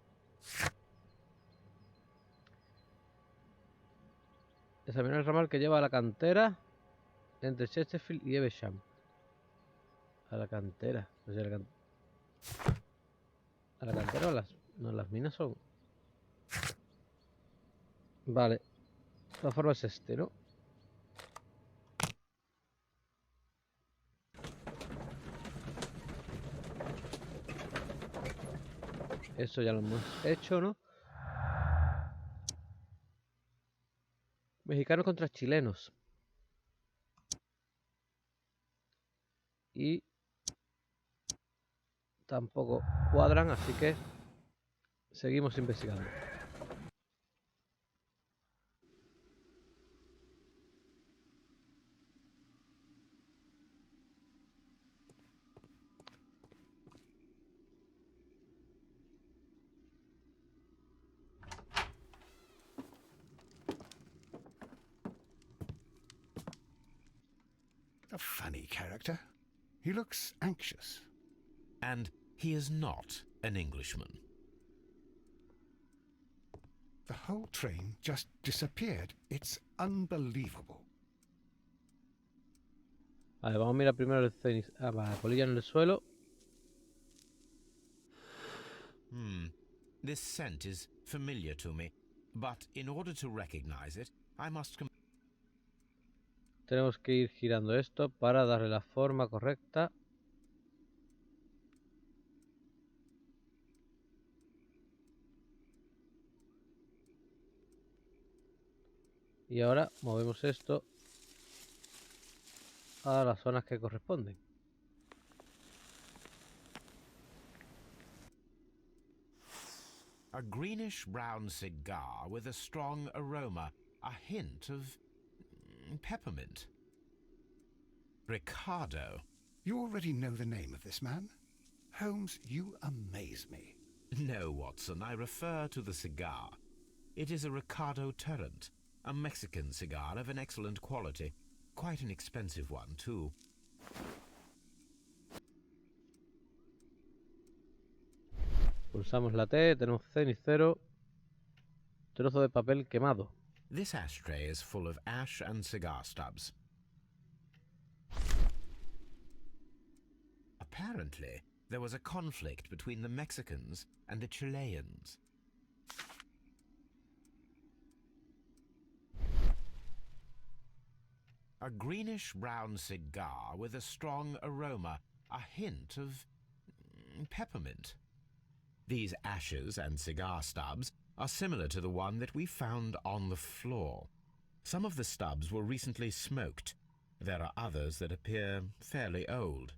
Examinar el ramal que lleva a la cantera entre Chesterfield y Evesham. A la cantera. No sé, a la cantera o las... No, las minas son... Vale. De todas formas es este, ¿no? Eso ya lo hemos hecho, ¿no? Mexicanos contra chilenos. Y tampoco cuadran, así que seguimos investigando. A funny character. He looks anxious. And he is not an Englishman. The whole train just disappeared. It's unbelievable. Vale, vamos a mirar primero el teneis. Ah, la colilla en el suelo. This scent is familiar to me, but in order to recognize it, I must... Tenemos que ir girando esto para darle la forma correcta. Y ahora movemos esto a las zonas que corresponden. A greenish-brown cigar with a strong aroma, a hint of peppermint. Ricardo. You already know the name of this man? Holmes, you amaze me. No, Watson, I refer to the cigar. It is a Ricardo Tarrant, a Mexican cigar of an excellent quality. Quite an expensive one, too. Pulsamos la T, tenemos cenicero, trozo de papel quemado. This ashtray is full of ash and cigar stubs. Apparently, there was a conflict between the Mexicans and the Chileans. A greenish-brown cigar with a strong aroma, a hint of peppermint. These ashes and cigar stubs are similar to the one that we found on the floor. Some of the stubs were recently smoked. There are others that appear fairly old.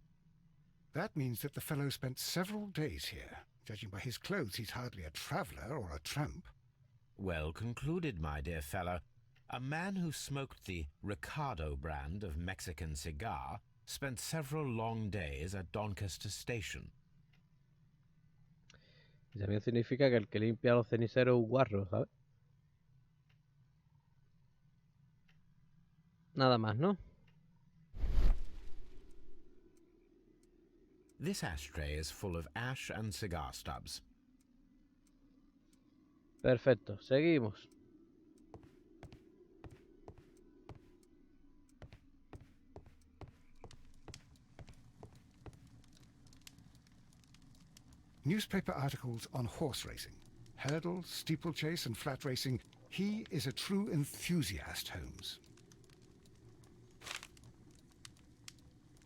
That means that the fellow spent several days here. Judging by his clothes, he's hardly a traveller or a tramp. Well concluded, my dear fellow. A man who smoked the Ricardo brand of Mexican cigar spent several long days at Doncaster Station. Y también significa que el que limpia los ceniceros es un guarro, ¿sabes? Nada más, ¿no? This ashtray is full of ash and cigar stubs. Perfecto, seguimos. Newspaper articles on horse racing. Hurdle, steeplechase and flat racing. He is a true enthusiast, Holmes.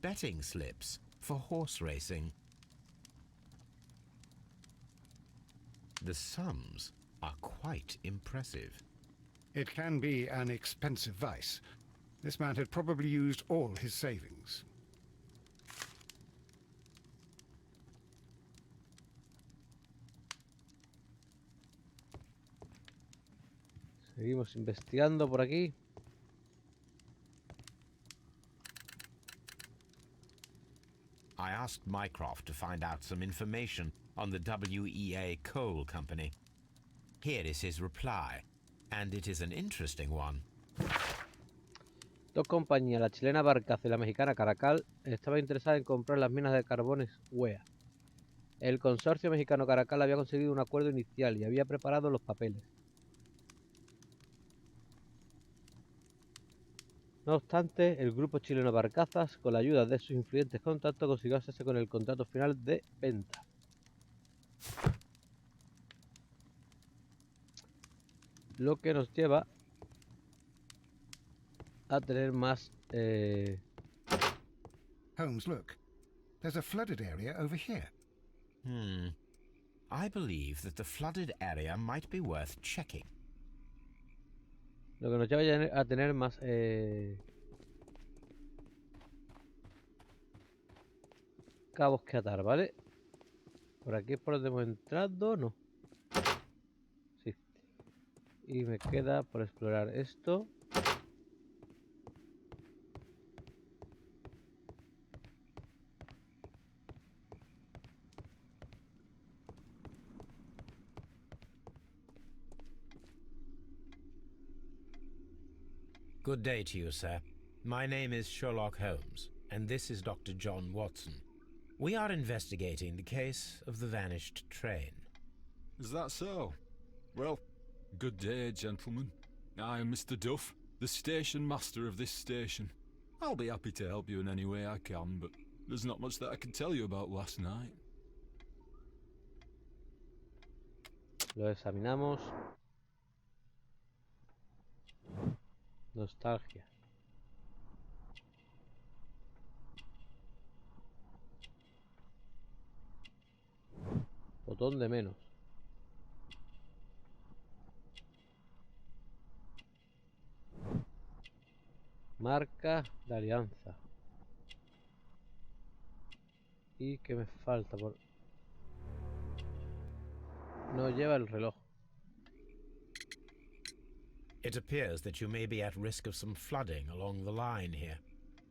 Betting slips for horse racing. The sums are quite impressive. It can be an expensive vice. This man had probably used all his savings. Seguimos investigando por aquí. I asked Mycroft to find out some information on the WEA Coal Company. Here is his reply, and it is an interesting one. Dos compañías, la chilena Barcaza y la mexicana Caracal, estaban interesadas en comprar las minas de carbones Guia. El consorcio mexicano Caracal había conseguido un acuerdo inicial y había preparado los papeles. No obstante, el grupo chileno Barcazas, con la ayuda de sus influyentes contactos, consiguió hacerse con el contrato final de venta. Lo que nos lleva a tener más... Holmes, look. There's a flooded area over here. I believe that the flooded area might be worth checking. Lo que nos lleva a tener más... cabos que atar, ¿vale? Por aquí es por donde hemos entrado, no. Sí. Y me queda por explorar esto. Good day to you, sir. My name is Sherlock Holmes, and this is Dr. John Watson. We are investigating the case of the vanished train. Is that so? Well, good day, gentlemen. I am Mr. Duff, the station master of this station. I'll be happy to help you in any way I can, but there's not much that I can tell you about last night. Lo examinamos. Nostalgia. Botón de menos. Marca de alianza. ¿Y qué me falta? No lleva el reloj. It appears that you may be at risk of some flooding along the line here.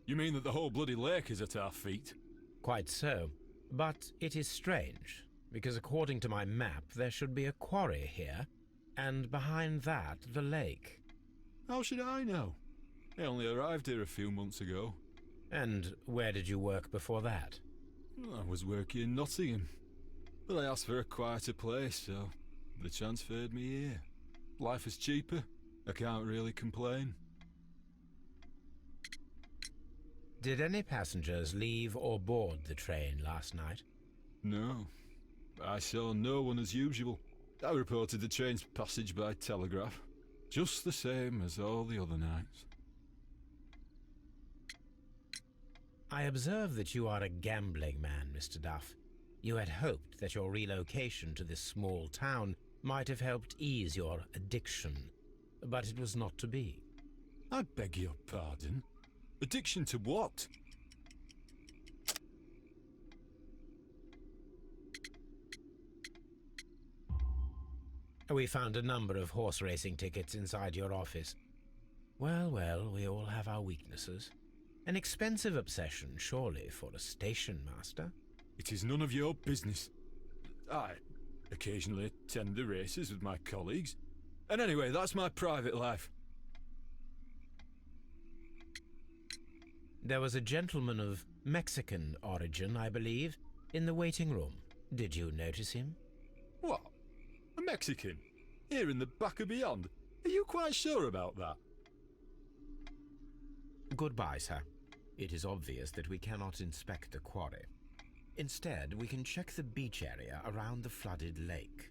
You mean that the whole bloody lake is at our feet? Quite so. But it is strange, because according to my map, there should be a quarry here, and behind that, the lake. How should I know? I only arrived here a few months ago. And where did you work before that? I was working in Nottingham, but I asked for a quieter place, so they transferred me here. Life is cheaper. I can't really complain. Did any passengers leave or board the train last night? No. I saw no one as usual. I reported the train's passage by telegraph, just the same as all the other nights. I observe that you are a gambling man, Mr. Duff. You had hoped that your relocation to this small town might have helped ease your addiction, but it was not to be. I beg your pardon? Addiction to what? We found a number of horse racing tickets inside your office. Well, well, we all have our weaknesses. An expensive obsession, surely, for a station master. It is none of your business. I occasionally attend the races with my colleagues. And anyway, that's my private life. There was a gentleman of Mexican origin, I believe, in the waiting room. Did you notice him? What? A Mexican? Here in the back of beyond? Are you quite sure about that? Goodbye, sir. It is obvious that we cannot inspect the quarry. Instead, we can check the beach area around the flooded lake.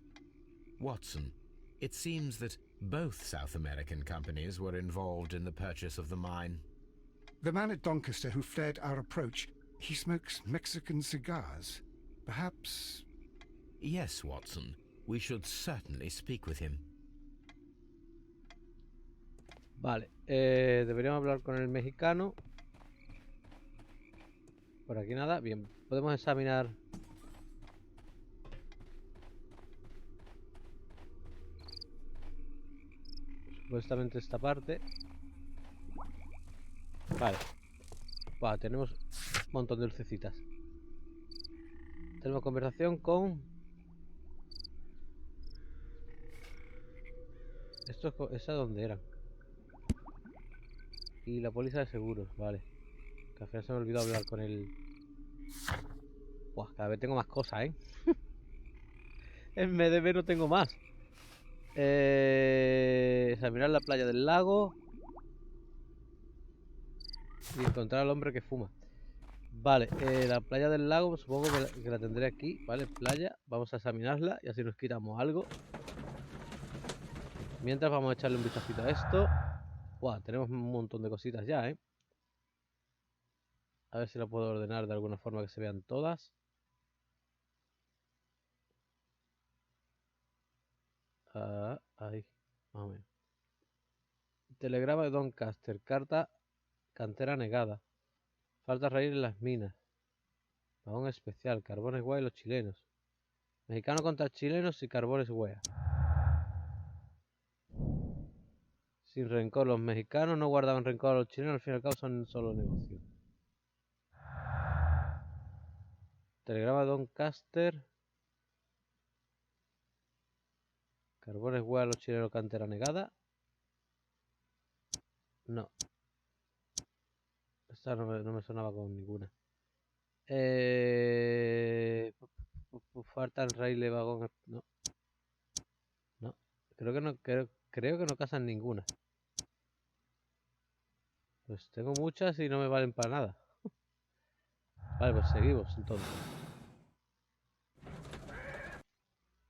Watson, it seems that both South American companies were involved in the purchase of the mine. The man at Doncaster who flared our approach, he smokes Mexican cigars. Perhaps... Yes, Watson. We should certainly speak with him. Vale, deberíamos hablar con el mexicano. Por aquí nada, bien, podemos examinar. Supuestamente esta parte. Vale. Buah, tenemos un montón de lucecitas. Tenemos conversación con... ¿Esa dónde eran? Y la póliza de seguros, vale. Que al final se me olvidó hablar con el... Buah, cada vez tengo más cosas, ¿eh? En MDB no tengo más. Examinar la playa del lago. Y encontrar al hombre que fuma. Vale, la playa del lago supongo que la tendré aquí. Vale, playa. Vamos a examinarla y así nos quitamos algo. Mientras vamos a echarle un vistacito a esto. Buah, tenemos un montón de cositas ya, ¿eh? A ver si la puedo ordenar de alguna forma que se vean todas. Ahí, más o menos. Telegrama de Doncaster. Carta cantera negada. Falta raíz en las minas. Vagón especial. Carbones guay los chilenos. Mexicano contra chilenos y carbones guay. Sin rencor. Los mexicanos no guardaban rencor a los chilenos. Al fin y al cabo son solo negocios. Telegrama de Doncaster. Carbones guay a los chilenos. Cantera negada. No. Esta no me sonaba con ninguna. Falta el rail de vagón. No. No. Creo que no casan ninguna. Pues tengo muchas y no me valen para nada. Vale, pues seguimos entonces.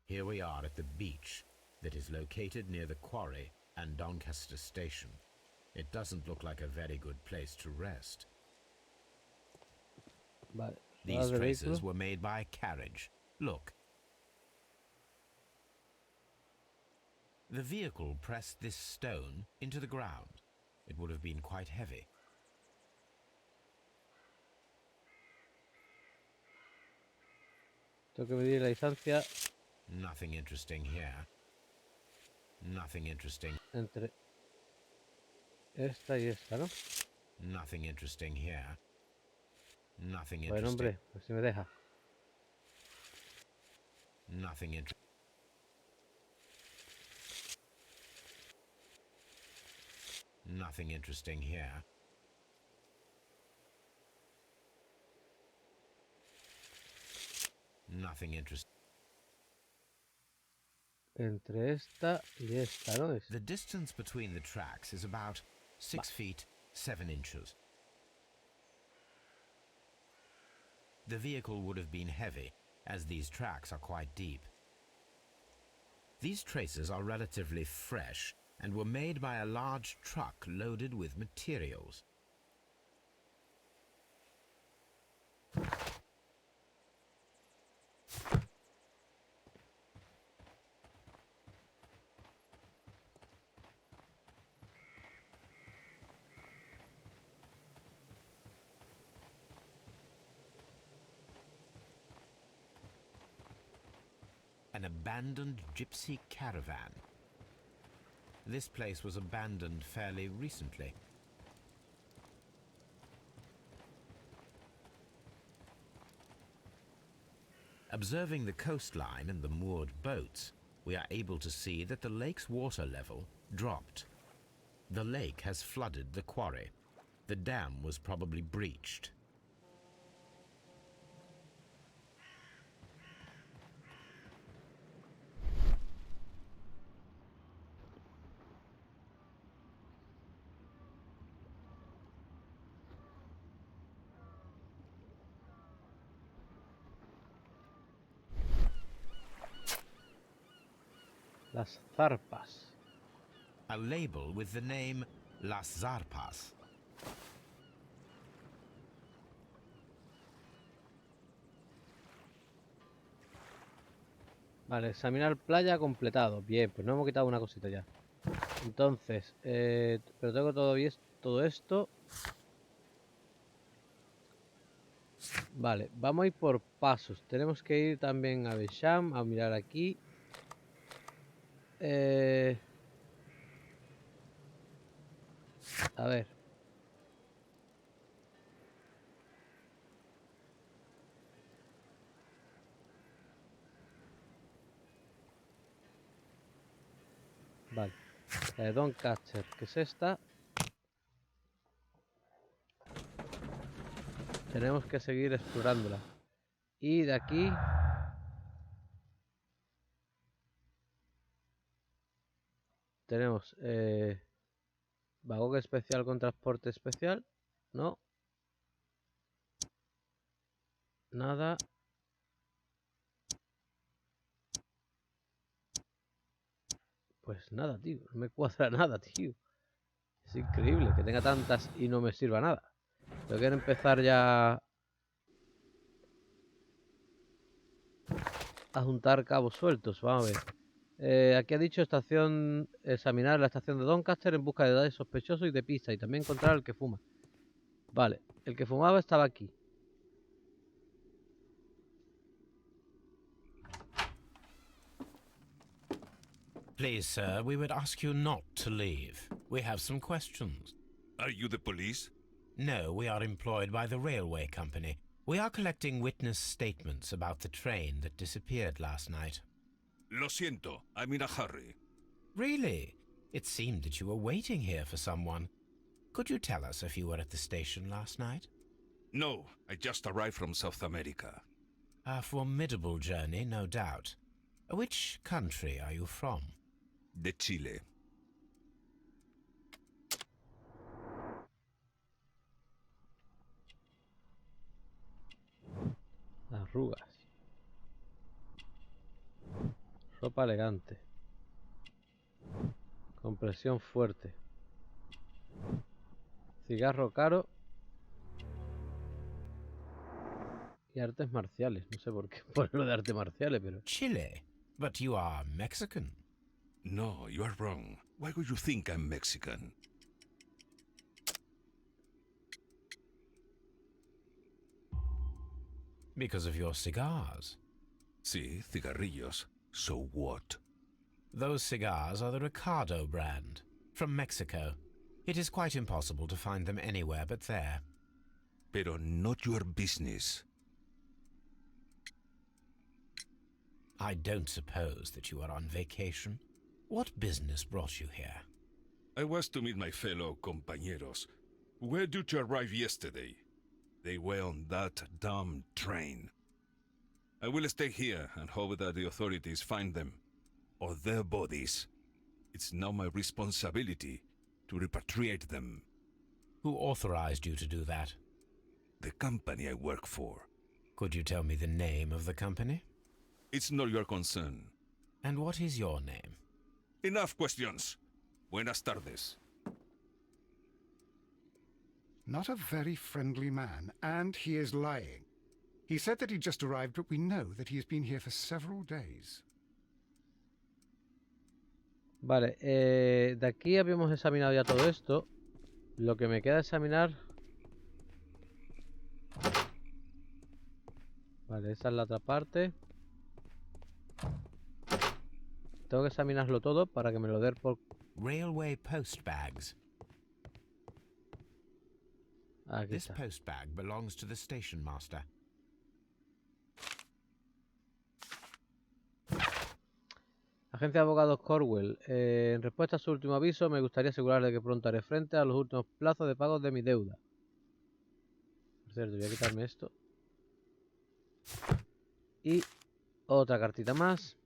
Here we are at the beach that is located near the quarry and Doncaster station. It doesn't look like a very good place to rest. Vale. These traces were made by carriage. Look. The vehicle pressed this stone into the ground. It would have been quite heavy. Tengo que medir la distancia. Nothing interesting here. Nothing interesting. Entre esta y esta, ¿no? Nothing interesting here. Nothing interesting. Bueno, hombre, pues si me deja. Nothing interesting. Nothing interesting here. Nothing interesting. Entre esta y esta, ¿no? The distance between the tracks is about 6 feet 7 inches. The vehicle would have been heavy, as these tracks are quite deep. These traces are relatively fresh and were made by a large truck loaded with materials. An abandoned gypsy caravan. This place was abandoned fairly recently. Observing the coastline and the moored boats, we are able to see that the lake's water level dropped. The lake has flooded the quarry. The dam was probably breached. Las zarpas. A label with the name Las Zarpas. Vale, examinar playa completado. Bien, pues no hemos quitado una cosita ya. Entonces, pero tengo todo esto. Vale, vamos a ir por pasos. Tenemos que ir también a Besham, a mirar aquí. A ver. Vale. La de Doncaster, que es esta. Tenemos que seguir explorándola. Y de aquí... tenemos vagón especial con transporte especial. No. Nada. Pues nada, tío. No me cuadra nada, tío. Es increíble que tenga tantas y no me sirva nada. Pero quiero empezar ya a juntar cabos sueltos. Vamos a ver. Aquí ha dicho estación, examinar la estación de Doncaster en busca de datos sospechosos y de pistas. Y también encontrar al que fuma. Vale, el que fumaba estaba aquí. Please, sir, we would ask you not to leave. We have some questions. Are you the police? No, we are employed by the railway company. We are collecting witness statements about the train that disappeared last night. Lo siento, I'm in a hurry. Really? It seemed that you were waiting here for someone. Could you tell us if you were at the station last night? No, I just arrived from South America. A formidable journey, no doubt. Which country are you from? De Chile. Arrugas. Ropa elegante. Compresión fuerte. Cigarro caro. Y artes marciales. No sé por qué ponerlo de artes marciales, pero... Chile? But you are Mexican. No, you are wrong. Why would you think I'm Mexican? Because of your cigars. Sí, cigarrillos. So what? Those cigars are the Ricardo brand, from Mexico. It is quite impossible to find them anywhere but there. Pero not your business. I don't suppose that you are on vacation. What business brought you here? I was to meet my fellow compañeros, who were due to arrive yesterday. They were on that damn train. I will stay here and hope that the authorities find them, or their bodies. It's now my responsibility to repatriate them. Who authorized you to do that? The company I work for. Could you tell me the name of the company? It's not your concern. And what is your name? Enough questions. Buenas tardes. Not a very friendly man, and he is lying. He said that he just arrived, but we know that he has been here for several days. Vale, de aquí habíamos examinado ya todo esto. Lo que me queda examinar... Vale, esa es la otra parte. Tengo que examinarlo todo para que me lo den por... Railway post bags. Aquí This está. post bag belongs to the station master. Agencia de Abogados Corwell. En respuesta a su último aviso, me gustaría asegurarle que pronto haré frente a los últimos plazos de pagos de mi deuda. Por cierto, voy a quitarme esto. Y otra cartita más.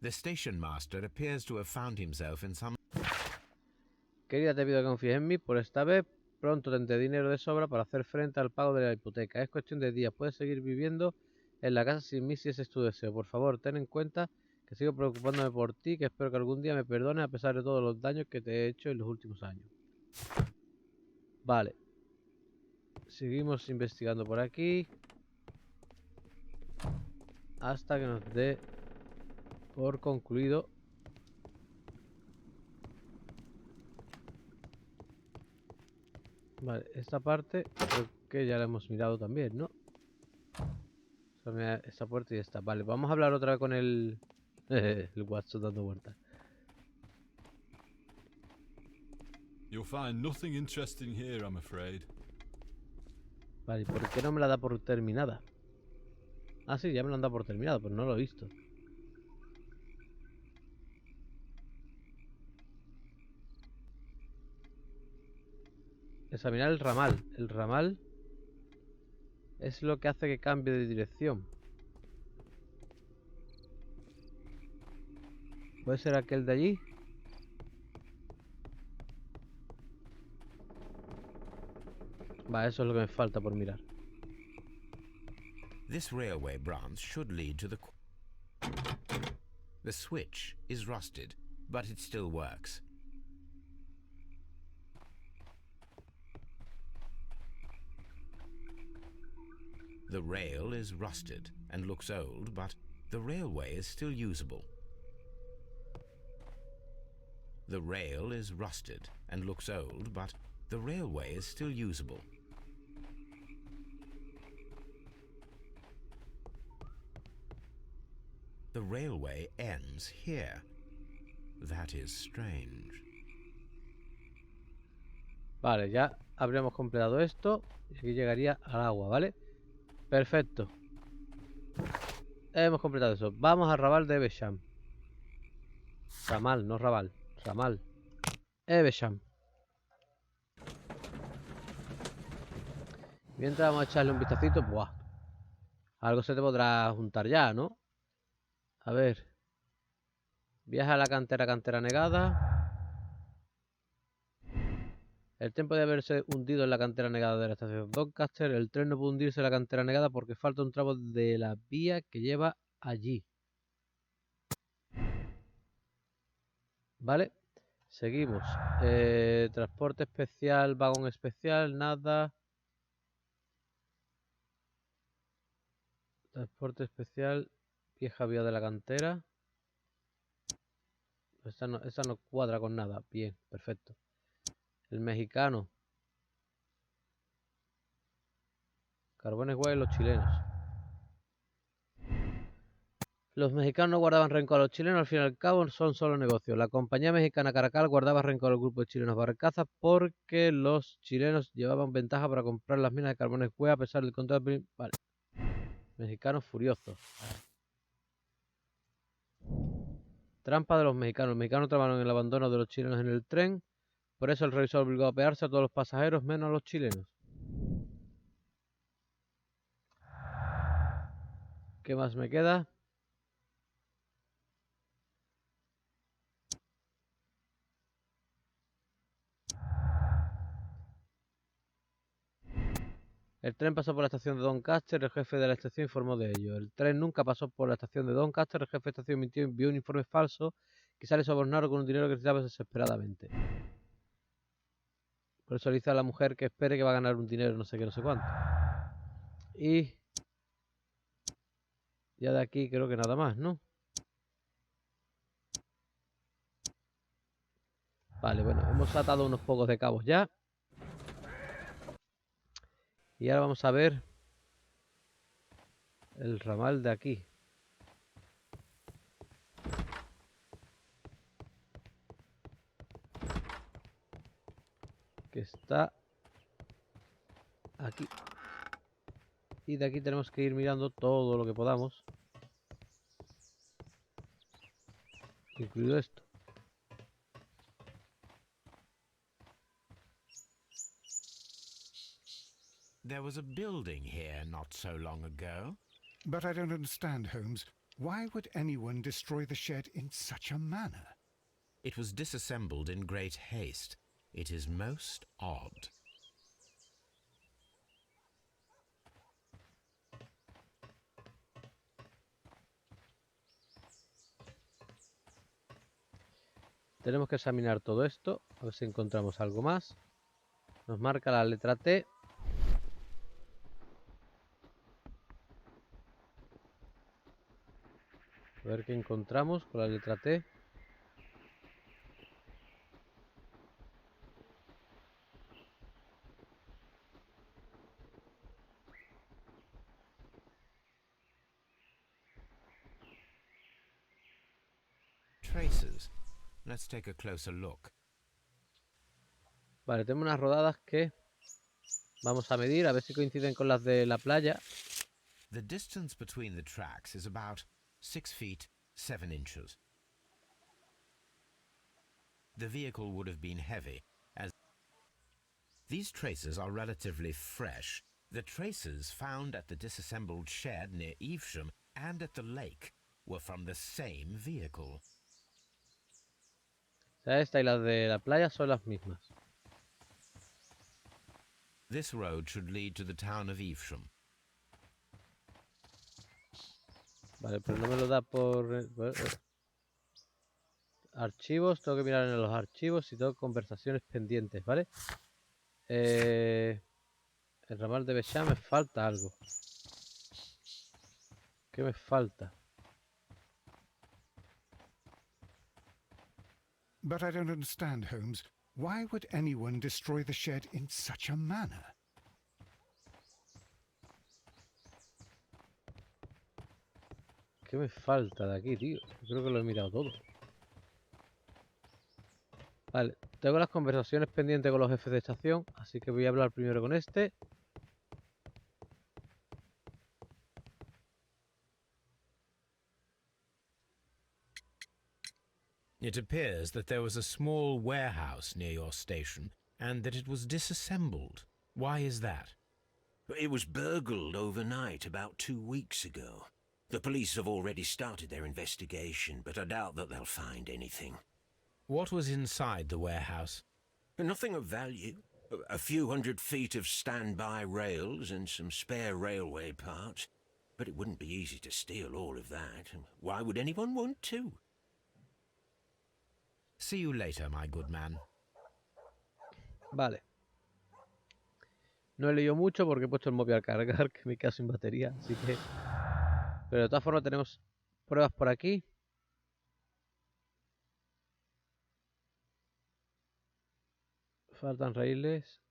The station master appears to have found himself in some... Querida, te pido que confíes en mí por esta vez. Pronto tendré dinero de sobra para hacer frente al pago de la hipoteca. Es cuestión de días. Puedes seguir viviendo en la casa sin mí si ese es tu deseo. Por favor, ten en cuenta que sigo preocupándome por ti, que espero que algún día me perdones a pesar de todos los daños que te he hecho en los últimos años. Vale. Seguimos investigando por aquí. Hasta que nos dé por concluido. Vale, esta parte creo que ya la hemos mirado también, ¿no? Esta puerta y esta. Vale, vamos a hablar otra vez con el Watson dando vueltas. You'll find nothing interesting here, I'm afraid. Vale, ¿por qué no me la da por terminada? Ah, sí, ya me lo han dado por terminado, pero no lo he visto. Examinar el ramal. El ramal es lo que hace que cambie de dirección. ¿Puede ser aquel de allí? Va, eso es lo que me falta por mirar. This railway branch should lead to the... The switch is rusted, but it still works. The rail is rusted and looks old, but the railway is still usable. The rail is rusted and looks old, but the railway is still usable. The railway ends here. That is strange. Vale, ya habríamos completado esto. Y aquí llegaría al agua, ¿vale? Perfecto. Hemos completado eso. Vamos a Raval de Evesham. Ramal, no Raval. Ramal. Evesham. Mientras vamos a echarle un vistacito. Buah. Algo se te podrá juntar ya, ¿no? A ver. Viaja a la cantera negada. El tren puede haberse hundido en la cantera negada de la estación Doncaster. El tren no puede hundirse en la cantera negada porque falta un tramo de la vía que lleva allí. Vale. Seguimos. Transporte especial, vagón especial, nada. Transporte especial, vieja vía de la cantera. Esta no cuadra con nada. Bien, perfecto. El mexicano. Carbones guay los chilenos. Los mexicanos no guardaban rencor a los chilenos, al fin y al cabo son solo negocios. La compañía mexicana Caracal guardaba rencor al grupo de chilenos Barcazas porque los chilenos llevaban ventaja para comprar las minas de carbones guay a pesar del contrato. Vale. Mexicanos furiosos. Trampa de los mexicanos. Los mexicanos tramaron el abandono de los chilenos en el tren. Por eso el revisor obligó a pegarse a todos los pasajeros menos a los chilenos. ¿Qué más me queda? El tren pasó por la estación de Doncaster, el jefe de la estación informó de ello. El tren nunca pasó por la estación de Doncaster, el jefe de estación envió un informe falso, quizá le sobornaron con un dinero que necesitaba desesperadamente. Por eso le dice a la mujer que espere que va a ganar un dinero no sé qué, no sé cuánto. Y ya de aquí creo que nada más, ¿no? Vale, bueno, hemos atado unos pocos de cabos ya. Y ahora vamos a ver el ramal de aquí. aquí. Y de aquí tenemos que ir mirando todo lo que podamos. Incluido esto. There was a building here not so long ago. But I don't understand, Holmes. Why would anyone destroy the shed in such a manner? It was disassembled in great haste. It is most odd. Tenemos que examinar todo esto, a ver si encontramos algo más. Nos marca la letra T. A ver qué encontramos con la letra T. Traces. Let's take a closer look. Vale, tenemos unas rodadas que vamos a medir, a ver si coinciden con las de la playa. The distance between the tracks is about 6 feet 7 inches. The vehicle would have been heavy, as these traces are relatively fresh. The traces found at the disassembled shed near Evesham and at the lake were from the same vehicle. O sea, esta y las de la playa son las mismas. This road should lead to the town of Evesham. Vale, pero no me lo da por... Archivos, tengo que mirar en los archivos y tengo conversaciones pendientes, ¿vale? El ramal de Bechá me falta algo. ¿Qué me falta? But I don't understand, Holmes. Why would anyone destroy the shed in such a manner? ¿Qué me falta de aquí, tío? Creo que lo he mirado todo. Vale, tengo las conversaciones pendientes con los jefes de estación, así que voy a hablar primero con este. It appears that there was a small warehouse near your station and that it was disassembled. Why is that? It was burgled overnight about 2 weeks ago. The police have already started their investigation, but I doubt that they'll find anything. What was inside the warehouse? Nothing of value. A few 100 feet of standby rails and some spare railway parts. But it wouldn't be easy to steal all of that. Why would anyone want to? See you later, my good man. Vale. No he leído mucho porque he puesto el móvil a cargar, que me queda sin batería, así que... Pero de todas formas tenemos pruebas por aquí. Faltan raíles.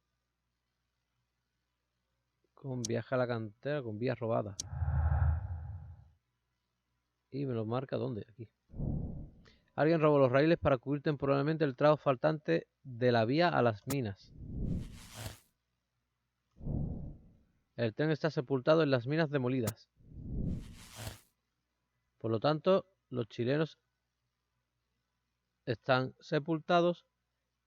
Con viaje a la cantera, con vías robadas. Y me lo marca ¿dónde? Aquí. Alguien robó los raíles para cubrir temporalmente el tramo faltante de la vía a las minas. El tren está sepultado en las minas demolidas. Por lo tanto, los chilenos están sepultados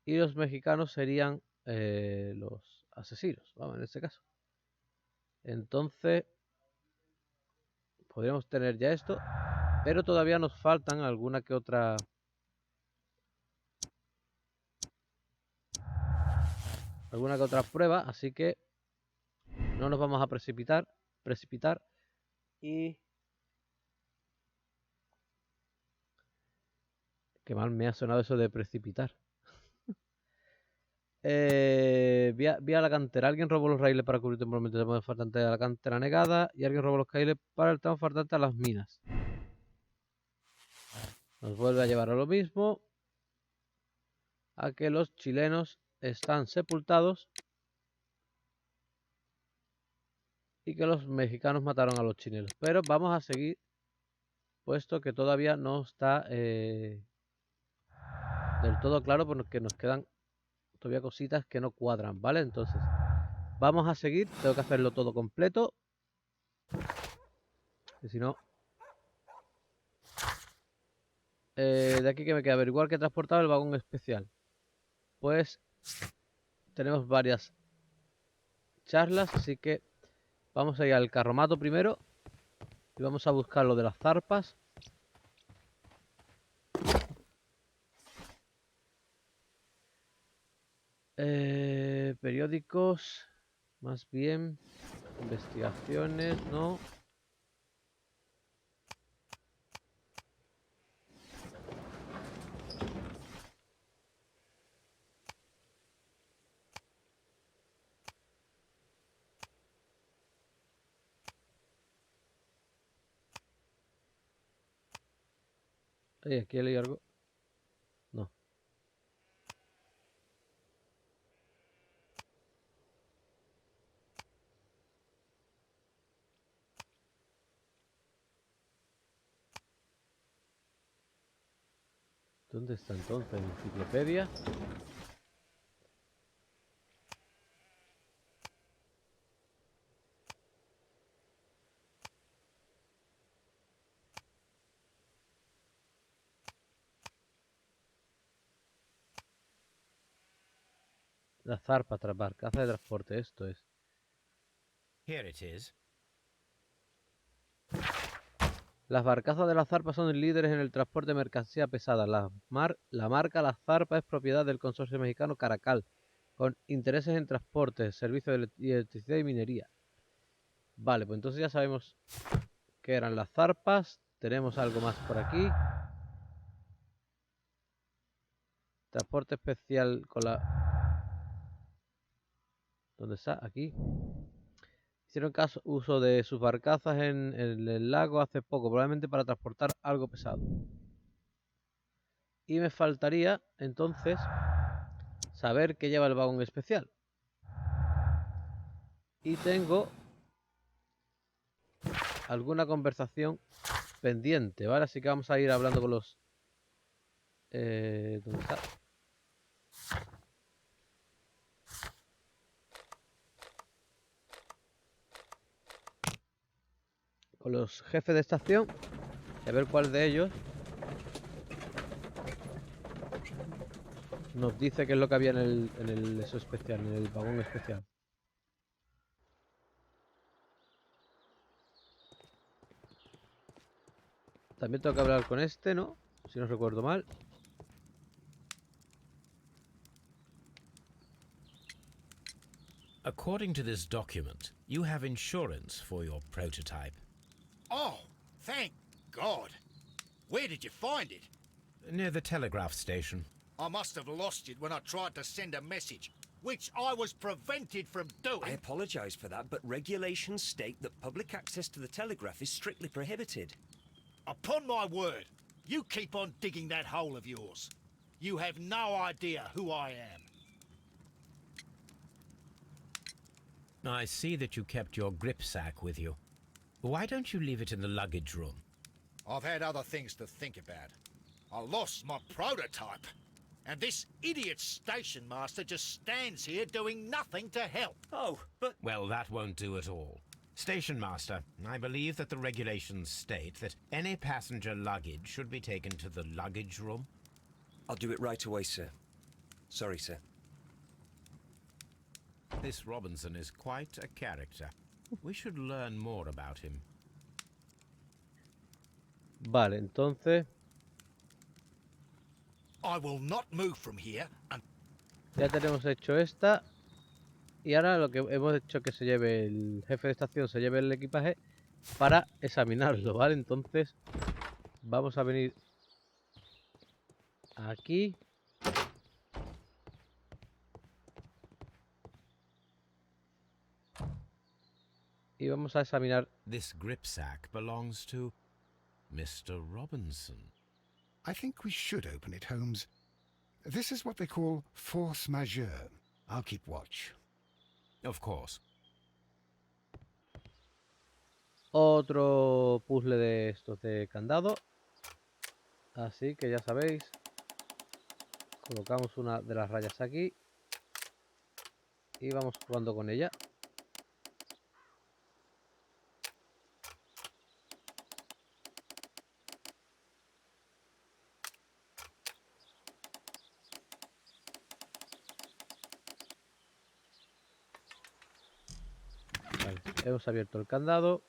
y los mexicanos serían los asesinos, vamos, en este caso. Entonces, podríamos tener ya esto, pero todavía nos faltan alguna que otra... Alguna que otra prueba, así que no nos vamos a precipitar y... Qué mal me ha sonado eso de precipitar. Vía a la cantera. Alguien robó los raíles para cubrir temporalmente el tramo faltante de la cantera negada. Y alguien robó los raíles para el tramo faltante a las minas. Nos vuelve a llevar a lo mismo. A que los chilenos están sepultados. Y que los mexicanos mataron a los chilenos. Pero vamos a seguir. Puesto que todavía no está del todo claro. Porque nos quedan todavía cositas que no cuadran, ¿vale? Entonces, Vamos a seguir. Tengo que hacerlo todo completo. Que si no... de aquí que me queda averiguar que he transportado el vagón especial. Pues tenemos varias charlas, así que vamos a ir al carromato primero y vamos a buscar lo de las zarpas. Periódicos, más bien, investigaciones, no. Aquí he leído algo. No. ¿Dónde está entonces la enciclopedia? La zarpa tras barcaza de transporte, esto es. Here it is. Las barcazas de la zarpa son líderes en el transporte de mercancía pesada. La marca La Zarpa es propiedad del consorcio mexicano Caracal, con intereses en transporte, servicios de electricidad y minería. Vale, pues entonces ya sabemos qué eran las zarpas. Tenemos algo más por aquí. Transporte especial con la... ¿Dónde está? Aquí. Hicieron uso de sus barcazas en el lago hace poco, probablemente para transportar algo pesado. Y me faltaría, entonces, saber qué lleva el vagón especial. Y tengo alguna conversación pendiente, ¿vale? Así que vamos a ir hablando con los... ¿dónde está? Con los jefes de estación y a ver cuál de ellos nos dice qué es lo que había en el eso especial, en el vagón especial. También tengo que hablar con este, ¿no? Si no recuerdo mal. According to this document, you have insurance for your prototype. Oh, thank God. Where did you find it? Near the telegraph station. I must have lost it when I tried to send a message, which I was prevented from doing. I apologise for that, but regulations state that public access to the telegraph is strictly prohibited. Upon my word, you keep on digging that hole of yours. You have no idea who I am. I see that you kept your gripsack with you. Why don't you leave it in the luggage room? I've had other things to think about. I lost my prototype. And this idiot station master just stands here doing nothing to help. Oh, but... Well, that won't do at all. Station master, I believe that the regulations state that any passenger luggage should be taken to the luggage room. I'll do it right away, sir. Sorry, sir. This Robinson is quite a character. We should learn more about him. Vale, entonces... I will not move from here and... Ya tenemos hecho esta. Y ahora lo que hemos hecho que se lleve el jefe de estación, se lleve el equipaje para examinarlo, ¿vale? Entonces vamos a venir aquí. Y vamos a examinar. This gripsack belongs to Mr. Robinson. I think we should open it, Holmes. This is what they call force majeure. I'll keep watch. Of course. Otro puzzle de estos de candado. Así que ya sabéis. Colocamos una de las rayas aquí. y vamos jugando con ella. Vale, hemos abierto el candado.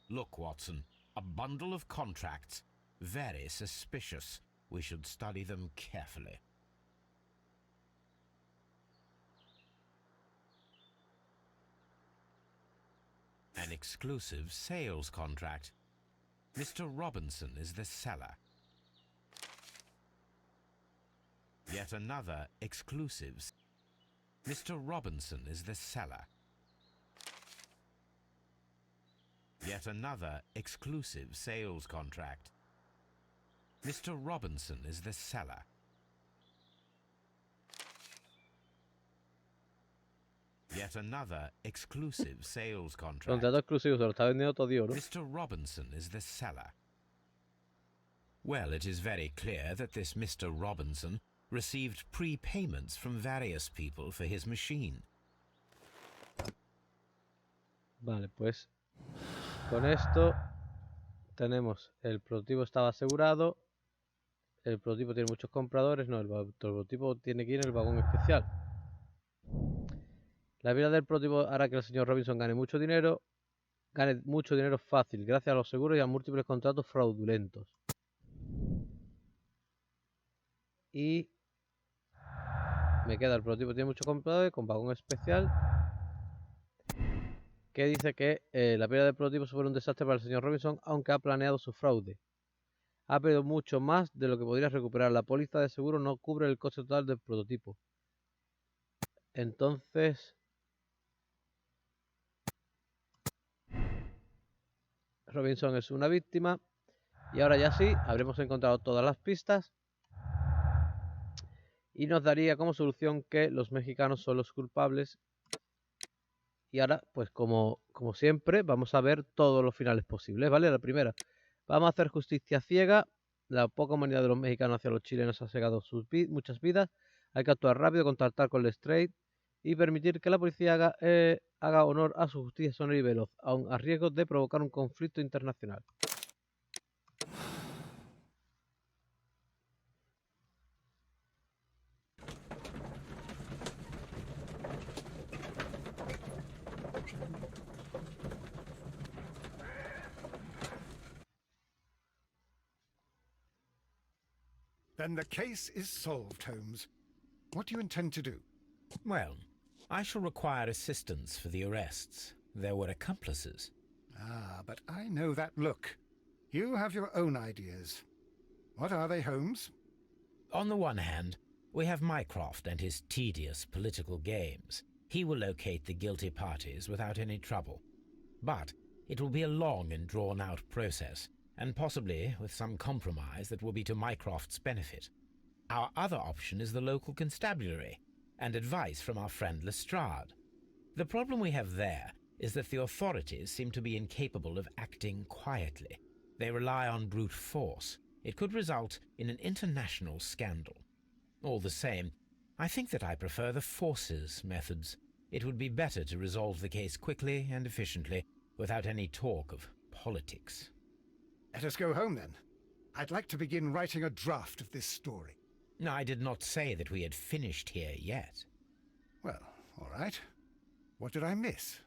Look, Watson, a bundle of contracts. Very suspicious. We should study them carefully. An exclusive sales contract. Mr. Robinson is the seller. Yet another exclusive. Mr. Robinson is the seller. Yet another exclusive sales contract. Mr. Robinson is the seller. Yet another exclusive sales contract. Contrato exclusivo, se lo está vendiendo todo Dios, ¿no? Mr. Robinson is the seller. Well, it is very clear that this Mr. Robinson received prepayments from various people for his machine. Vale, pues con esto tenemos el prototipo estaba asegurado. El prototipo tiene muchos compradores. No, el prototipo tiene que ir en el vagón especial. La vida del prototipo hará que el señor Robinson gane mucho dinero fácil, gracias a los seguros y a múltiples contratos fraudulentos. Y me queda el prototipo tiene muchos compradores con vagón especial, que dice que la pérdida del prototipo fue un desastre para el señor Robinson, aunque ha planeado su fraude. Ha perdido mucho más de lo que podría recuperar. La póliza de seguro no cubre el coste total del prototipo. Entonces, Robinson es una víctima. Y ahora ya sí, habremos encontrado todas las pistas. Y nos daría como solución que los mexicanos son los culpables. Y ahora, pues como siempre, vamos a ver todos los finales posibles, ¿vale? La primera, vamos a hacer justicia ciega. La poca humanidad de los mexicanos hacia los chilenos ha cegado muchas vidas. Hay que actuar rápido, contactar con el Strait y permitir que la policía haga honor a su justicia sonora y veloz, aun a riesgo de provocar un conflicto internacional. Then the case is solved, Holmes. What do you intend to do? Well, I shall require assistance for the arrests. There were accomplices. Ah, but I know that look. You have your own ideas. What are they, Holmes? On the one hand, we have Mycroft and his tedious political games. He will locate the guilty parties without any trouble. But it will be a long and drawn-out process, and possibly with some compromise that will be to Mycroft's benefit. Our other option is the local constabulary, and advice from our friend Lestrade. The problem we have there is that the authorities seem to be incapable of acting quietly. They rely on brute force. It could result in an international scandal. All the same, I think that I prefer the forces methods. It would be better to resolve the case quickly and efficiently, without any talk of politics. Let us go home, then. I'd like to begin writing a draft of this story. No, I did not say that we had finished here yet. Well, all right. What did I miss?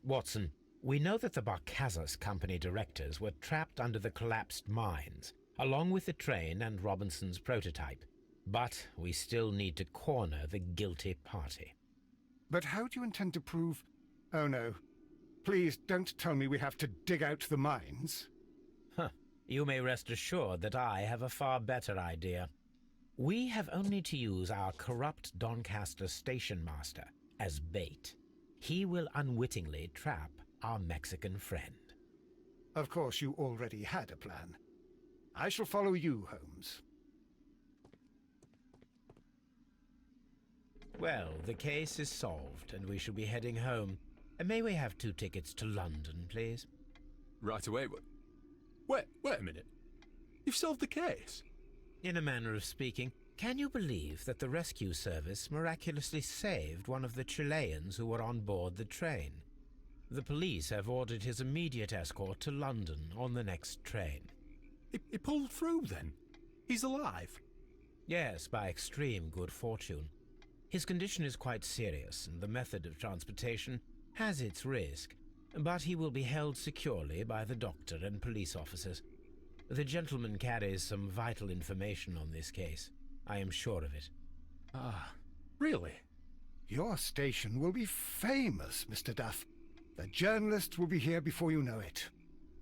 Watson, we know that the Barcazas Company directors were trapped under the collapsed mines, along with the train and Robinson's prototype. But we still need to corner the guilty party. But how do you intend to prove... Oh, no. Please don't tell me we have to dig out the mines. Huh. You may rest assured that I have a far better idea. We have only to use our corrupt Doncaster station master as bait. He will unwittingly trap our Mexican friend. Of course, you already had a plan. I shall follow you, Holmes. Well, the case is solved, and we shall be heading home. May we have 2 tickets to London, please? Right away. Wait a minute. You've solved the case? In a manner of speaking, can you believe that the rescue service miraculously saved one of the Chileans who were on board the train? The police have ordered his immediate escort to London on the next train. He pulled through then? He's alive? Yes, by extreme good fortune. His condition is quite serious, and the method of transportation has its risk, but he will be held securely by the doctor and police officers. The gentleman carries some vital information on this case. I am sure of it. Ah, really? Your station will be famous, Mr. Duff. The journalists will be here before you know it.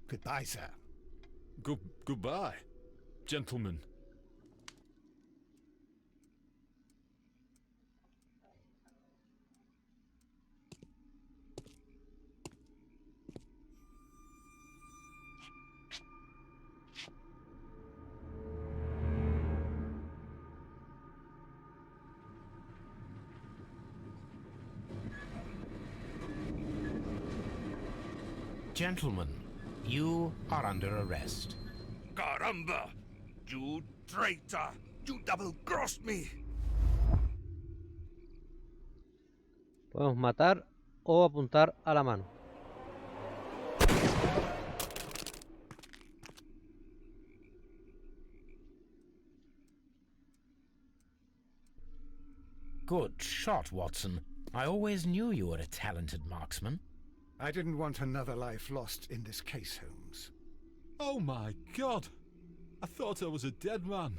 Goodbye, sir. Goodbye, gentlemen. Gentlemen, you are under arrest. Caramba! You traitor! You double-crossed me! Podemos matar o apuntar a la mano. Good shot, Watson. I always knew you were a talented marksman. I didn't want another life lost in this case, Holmes. Oh my God! I thought I was a dead man.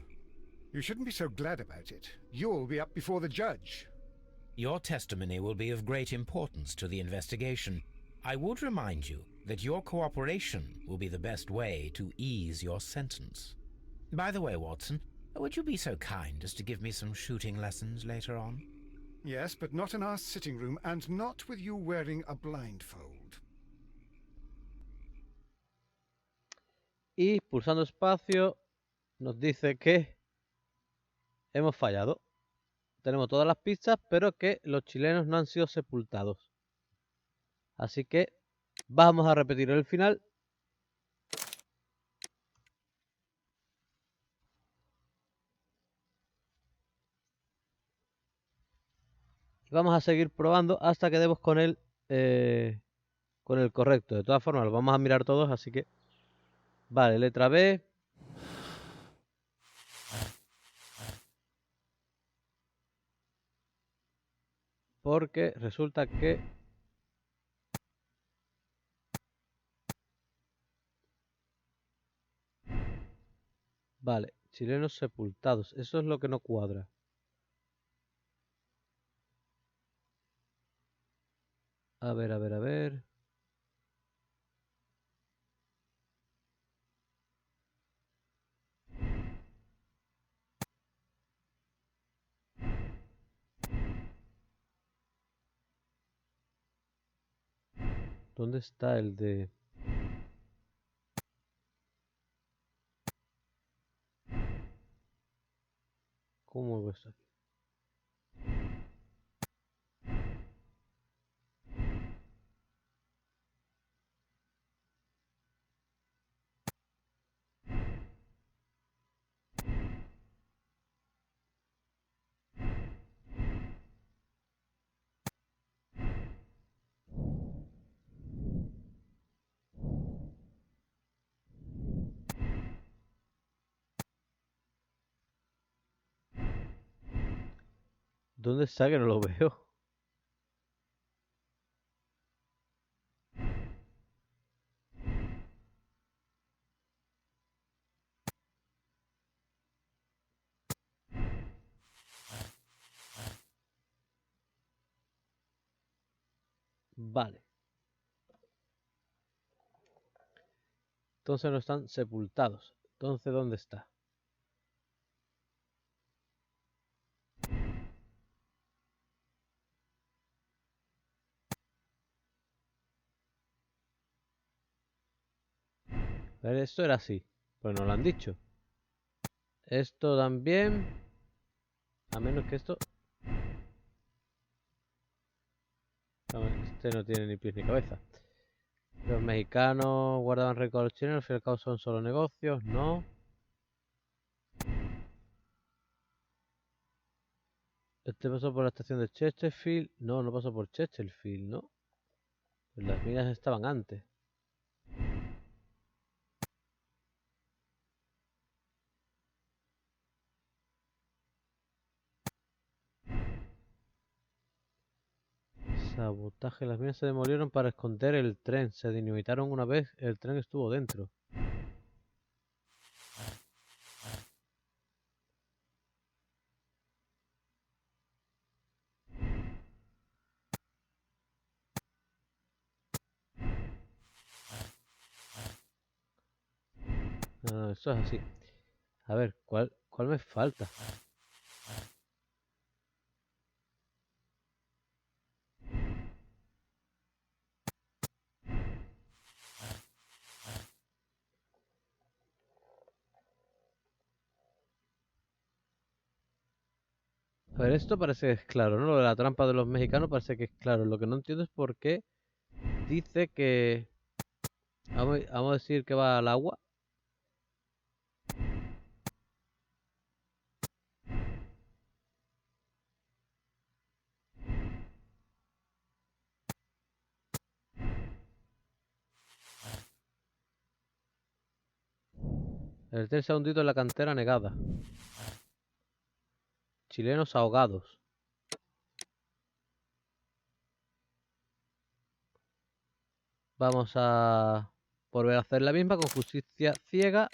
You shouldn't be so glad about it. You'll be up before the judge. Your testimony will be of great importance to the investigation. I would remind you that your cooperation will be the best way to ease your sentence. By the way, Watson, would you be so kind as to give me some shooting lessons later on? Yes, but not in our sitting room, and not with you wearing a blindfold. Y pulsando espacio nos dice que hemos fallado. Tenemos todas las pistas, pero que los chilenos no han sido sepultados. Así que vamos a repetir el final. Y vamos a seguir probando hasta que demos con el correcto. De todas formas, lo vamos a mirar todos, así que... Vale, letra B. Porque resulta que... Vale, chilenos sepultados. Eso es lo que no cuadra. A ver, a ver, a ver. ¿Dónde está el de...? ¿Cómo ves aquí? ¿Dónde está que no lo veo? Vale. Entonces no están sepultados. Entonces, ¿dónde está? A ver, esto era así. Pues no lo han dicho. Esto también. A menos que esto... No, este no tiene ni pies ni cabeza. Los mexicanos guardaban récord a los chilenos. Al fin y al cabo son solo negocios. No. Este pasó por la estación de Chesterfield. No, no pasó por Chesterfield, ¿no? Pues las minas estaban antes. Sabotaje. Las minas se demolieron para esconder el tren. Se dinamitaron una vez el tren estuvo dentro. No, eso es así. A ver, ¿cuál me falta? A ver, esto parece que es claro, ¿no? Lo de la trampa de los mexicanos parece que es claro. Lo que no entiendo es por qué dice que... Vamos a decir que va al agua. El tren se ha hundido en la cantera negada. Chilenos ahogados. Vamos a volver a hacer la misma con justicia ciega.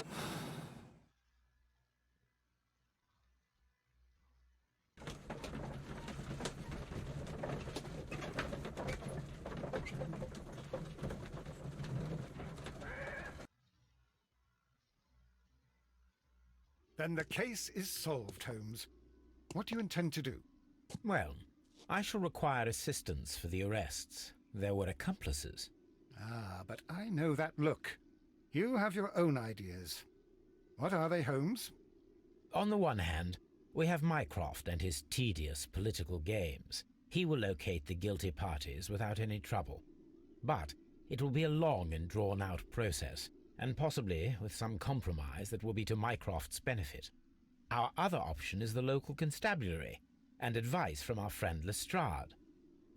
Then the case is solved, Holmes. What do you intend to do? Well, I shall require assistance for the arrests. There were accomplices. Ah, but I know that look. You have your own ideas. What are they, Holmes? On the one hand, we have Mycroft and his tedious political games. He will locate the guilty parties without any trouble. But it will be a long and drawn-out process, and possibly with some compromise that will be to Mycroft's benefit. Our other option is the local constabulary, and advice from our friend Lestrade.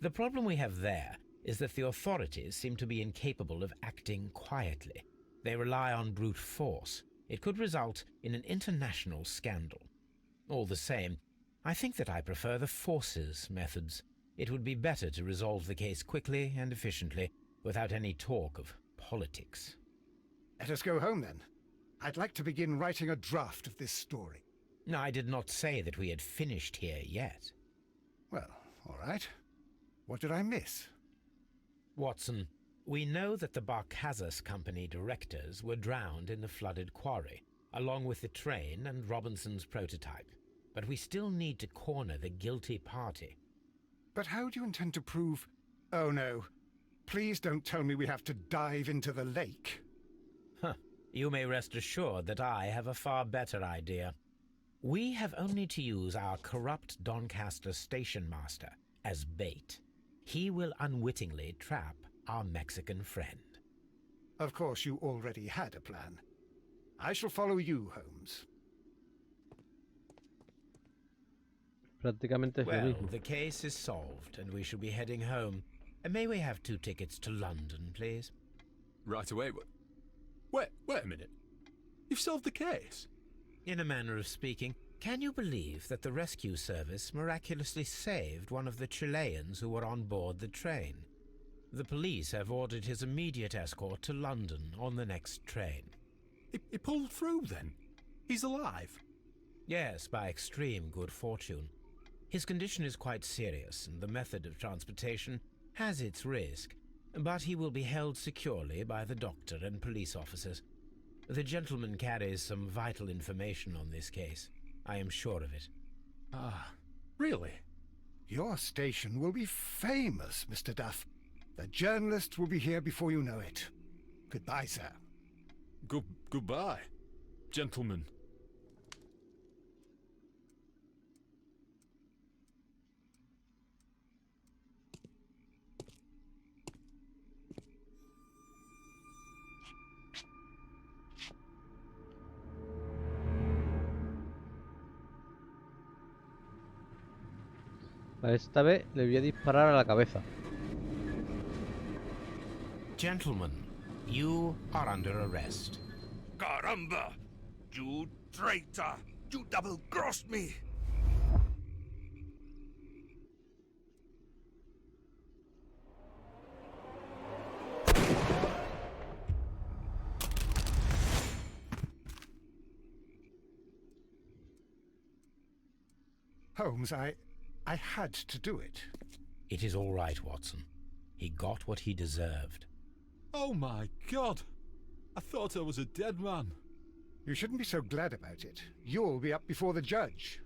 The problem we have there is that the authorities seem to be incapable of acting quietly. They rely on brute force. It could result in an international scandal. All the same, I think that I prefer the forces methods. It would be better to resolve the case quickly and efficiently, without any talk of politics. Let us go home, then. I'd like to begin writing a draft of this story. No, I did not say that we had finished here yet. Well, all right. What did I miss? Watson, we know that the Barcazas Company directors were drowned in the flooded quarry, along with the train and Robinson's prototype. But we still need to corner the guilty party. But how do you intend to prove... Oh, no. Please don't tell me we have to dive into the lake. Huh. You may rest assured that I have a far better idea. We have only to use our corrupt Doncaster station master as bait. He will unwittingly trap our Mexican friend. Of course, you already had a plan. I shall follow you, Holmes. Prácticamente es lo Well, mismo. the case is solved, and we shall be heading home. And may we have 2 tickets to London, please? Right away. Wait a minute. You've solved the case? In a manner of speaking, can you believe that the rescue service miraculously saved one of the Chileans who were on board the train? The police have ordered his immediate escort to London on the next train. He pulled through, then? He's alive? Yes, by extreme good fortune. His condition is quite serious, and the method of transportation has its risk, but he will be held securely by the doctor and police officers. The gentleman carries some vital information on this case. I am sure of it. Ah, really? Your station will be famous, Mr. Duff. The journalists will be here before you know it. Goodbye, sir. Goodbye, gentlemen. Vale, esta vez le voy a disparar a la cabeza. Gentlemen, you are under arrest. Caramba! You traitor! You double-crossed me! Holmes, I had to do it. It is all right, Watson. He got what he deserved. Oh my God! I thought I was a dead man. You shouldn't be so glad about it. You'll be up before the judge.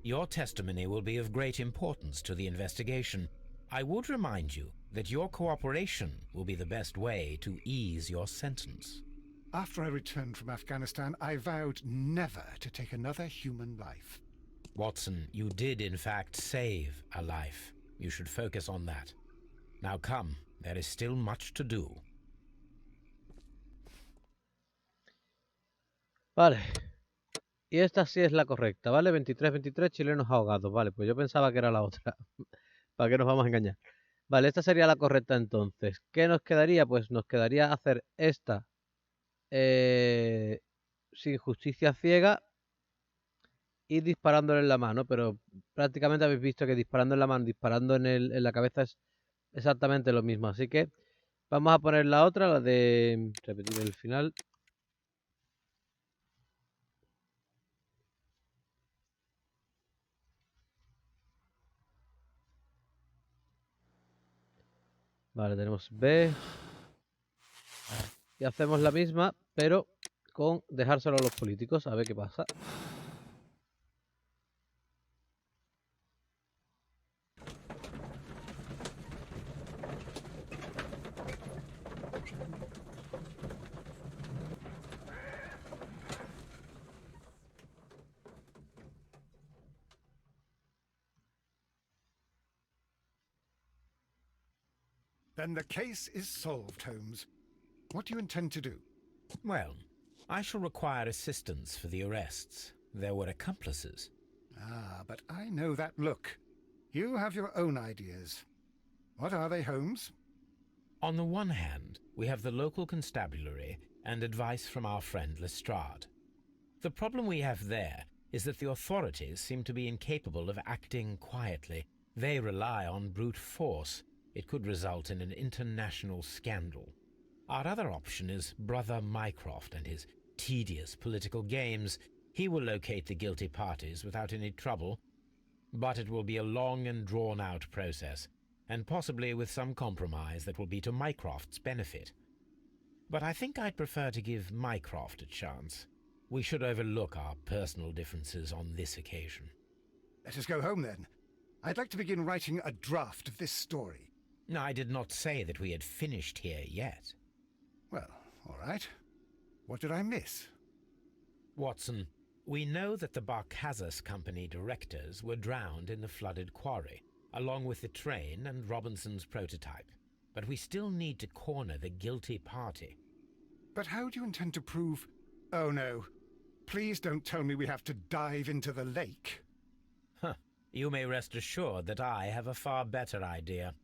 Your testimony will be of great importance to the investigation. I would remind you that your cooperation will be the best way to ease your sentence. After I returned from Afghanistan, I vowed never to take another human life. Watson, you did in fact save a life. You should focus on that. Now come, there is still much to do. Vale. Y esta sí es la correcta, ¿vale? 23 chilenos ahogados. Vale, pues yo pensaba que era la otra. ¿Para qué nos vamos a engañar? Vale, esta sería la correcta entonces. ¿Qué nos quedaría? Pues nos quedaría hacer esta sin justicia ciega y disparándole en la mano. Pero prácticamente habéis visto que disparando en la mano, disparando en la cabeza es exactamente lo mismo. Así que vamos a poner la otra, la de repetir el final. Vale, tenemos B. Y hacemos la misma, pero con dejárselo a los políticos. A ver qué pasa. Then the case is solved, Holmes. What do you intend to do? Well, I shall require assistance for the arrests. There were accomplices. Ah, but I know that look. You have your own ideas. What are they, Holmes? On the one hand, we have the local constabulary and advice from our friend Lestrade. The problem we have there is that the authorities seem to be incapable of acting quietly. They rely on brute force. It could result in an international scandal. Our other option is Brother Mycroft and his tedious political games. He will locate the guilty parties without any trouble, but it will be a long and drawn-out process, and possibly with some compromise that will be to Mycroft's benefit. But I think I'd prefer to give Mycroft a chance. We should overlook our personal differences on this occasion. Let us go home, then. I'd like to begin writing a draft of this story. I did not say that we had finished here yet. Well, all right. What did I miss? Watson, we know that the Barkazas Company directors were drowned in the flooded quarry, along with the train and Robinson's prototype. But we still need to corner the guilty party. But how do you intend to prove... Oh, no. Please don't tell me we have to dive into the lake. You may rest assured that I have a far better idea.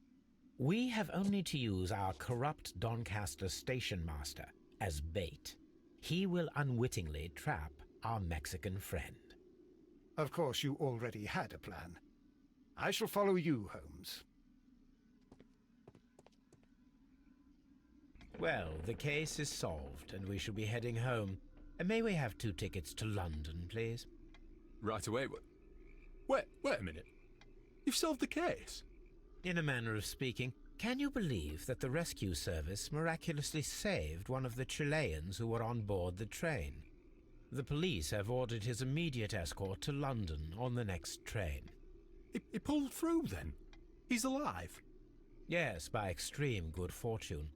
We have only to use our corrupt Doncaster station master as bait. He will unwittingly trap our Mexican friend. Of course, you already had a plan. I shall follow you, Holmes. Well, the case is solved, and we shall be heading home. May we have 2 tickets to London, please? Right away. Wait a minute. You've solved the case? In a manner of speaking, can you believe that the rescue service miraculously saved one of the Chileans who were on board the train? The police have ordered his immediate escort to London on the next train. He pulled through, then? He's alive? Yes, by extreme good fortune.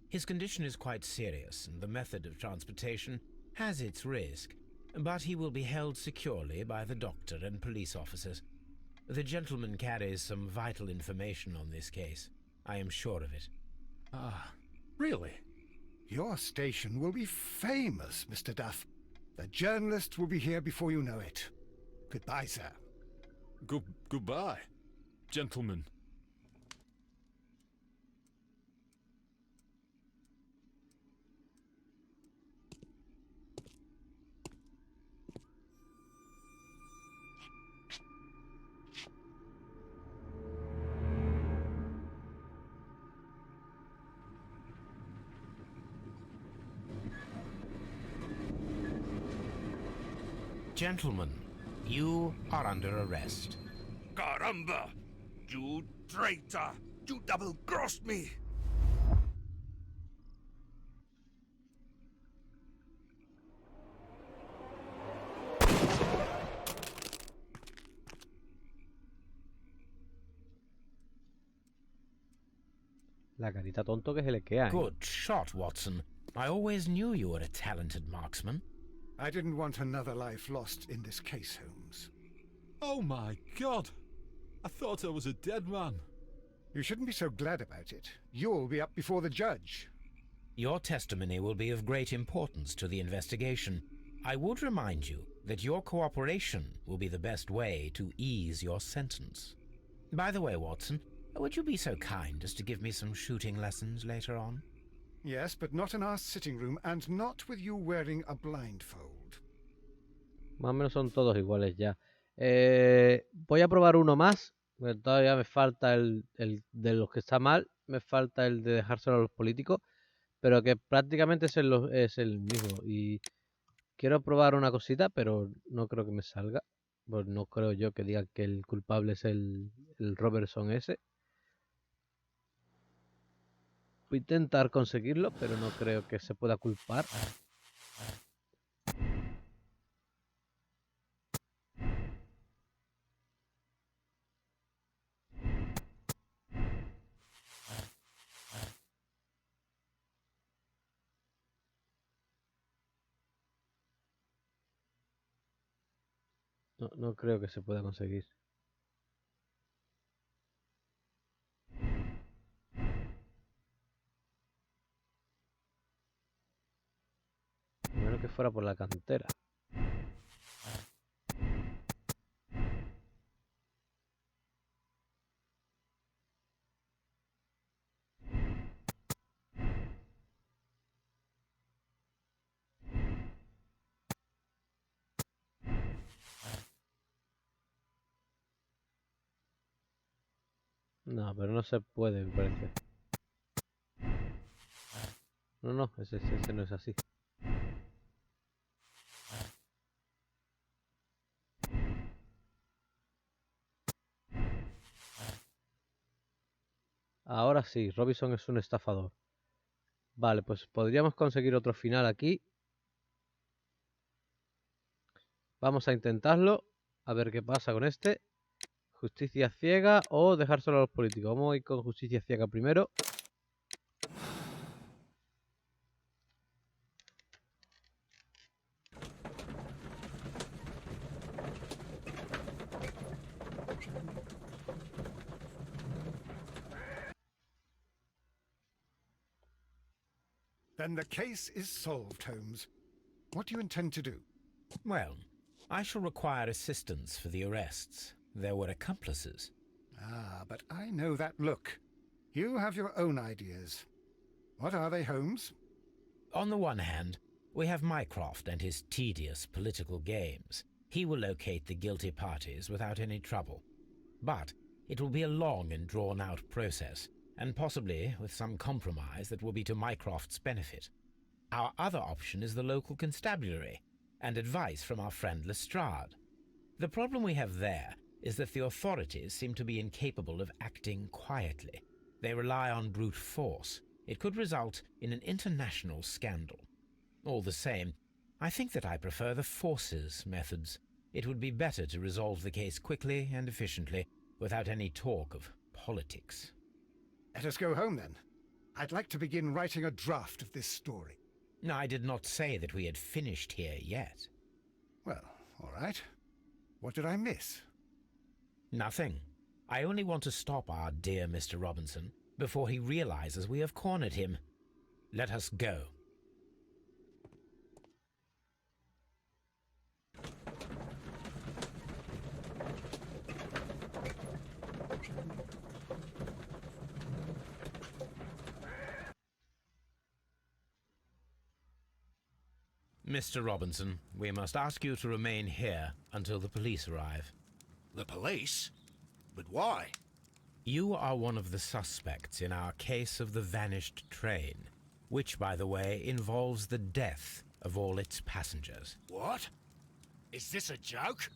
His condition is quite serious, and the method of transportation has its risk, but he will be held securely by the doctor and police officers. The gentleman carries some vital information on this case. I am sure of it. Ah, really? Your station will be famous, Mr. Duff. The journalists will be here before you know it. Goodbye, sir. Goodbye. Gentlemen. Gentlemen, you are under arrest. Caramba! You traitor! You double-crossed me! La carita tonto que se le queda, ¿eh? Good shot, Watson. I always knew you were a talented marksman. I didn't want another life lost in this case, Holmes. Oh my God! I thought I was a dead man. You shouldn't be so glad about it. You'll be up before the judge. Your testimony will be of great importance to the investigation. I would remind you that your cooperation will be the best way to ease your sentence. By the way, Watson, would you be so kind as to give me some shooting lessons later on? Yes, but not in our sitting room, and not with you wearing a blindfold. Más o menos son todos iguales ya. Voy a probar uno más. Porque todavía me falta el de los que está mal. Me falta el de dejárselo a los políticos. Pero que prácticamente es el mismo. Y quiero probar una cosita, pero no creo que me salga. Pues no creo yo que digan que el culpable es el Robertson ese. Voy a intentar conseguirlo, pero no creo que se pueda culpar. No creo que se pueda conseguir. A menos que fuera por la cantera. No, pero no se puede, me parece. No, ese no es así. Ahora sí, Robinson es un estafador. Vale, pues podríamos conseguir otro final aquí. Vamos a intentarlo. A ver qué pasa con este. Justicia ciega o dejárselo a los políticos. Vamos a ir con justicia ciega primero. Then the case is solved, Holmes. What do you intend to do? Well, I shall require assistance for the arrests. There were accomplices. Ah, but I know that look. You have your own ideas. What are they, Holmes? On the one hand, we have Mycroft and his tedious political games. He will locate the guilty parties without any trouble. But it will be a long and drawn-out process, and possibly with some compromise that will be to Mycroft's benefit. Our other option is the local constabulary, and advice from our friend Lestrade. The problem we have there is that the authorities seem to be incapable of acting quietly. They rely on brute force. It could result in an international scandal. All the same, I think that I prefer the forces methods. It would be better to resolve the case quickly and efficiently, without any talk of politics. Let us go home, then. I'd like to begin writing a draft of this story. I did not say that we had finished here yet. Well, all right. What did I miss? Nothing. I only want to stop our dear Mr. Robinson before he realizes we have cornered him. Let us go. Mr. Robinson, we must ask you to remain here until the police arrive. The police? But why? You are one of the suspects in our case of the vanished train, which, by the way, involves the death of all its passengers. What? Is this a joke?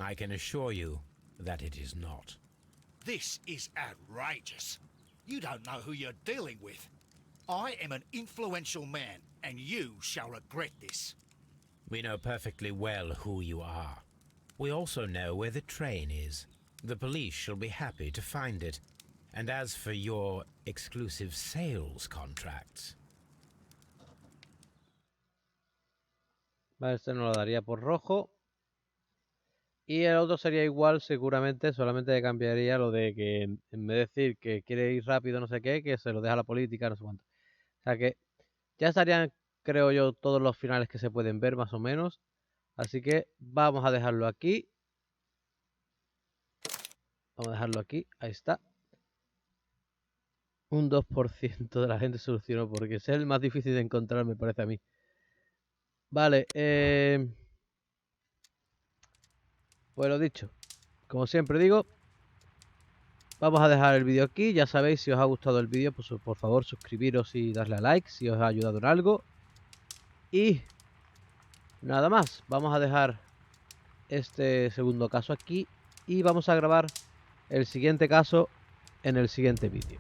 I can assure you that it is not. This is outrageous. You don't know who you're dealing with. I am an influential man, and you shall regret this. We know perfectly well who you are. We also know where the train is. The police shall be happy to find it. And as for your exclusive sales contracts... Vale, este no lo daría por rojo. Y el otro sería igual, seguramente, solamente cambiaría lo de que en vez de decir que quiere ir rápido, no sé qué, que se lo deja a la política, no sé cuánto. O sea que ya estarían, creo yo, todos los finales que se pueden ver, más o menos. Así que vamos a dejarlo aquí. Vamos a dejarlo aquí, ahí está. Un 2% de la gente solucionó, porque es el más difícil de encontrar, me parece a mí. Vale, pues lo dicho, como siempre digo, vamos a dejar el vídeo aquí. Ya sabéis, si os ha gustado el vídeo, pues por favor suscribiros y darle a like si os ha ayudado en algo. Y nada más, vamos a dejar este segundo caso aquí y vamos a grabar el siguiente caso en el siguiente vídeo.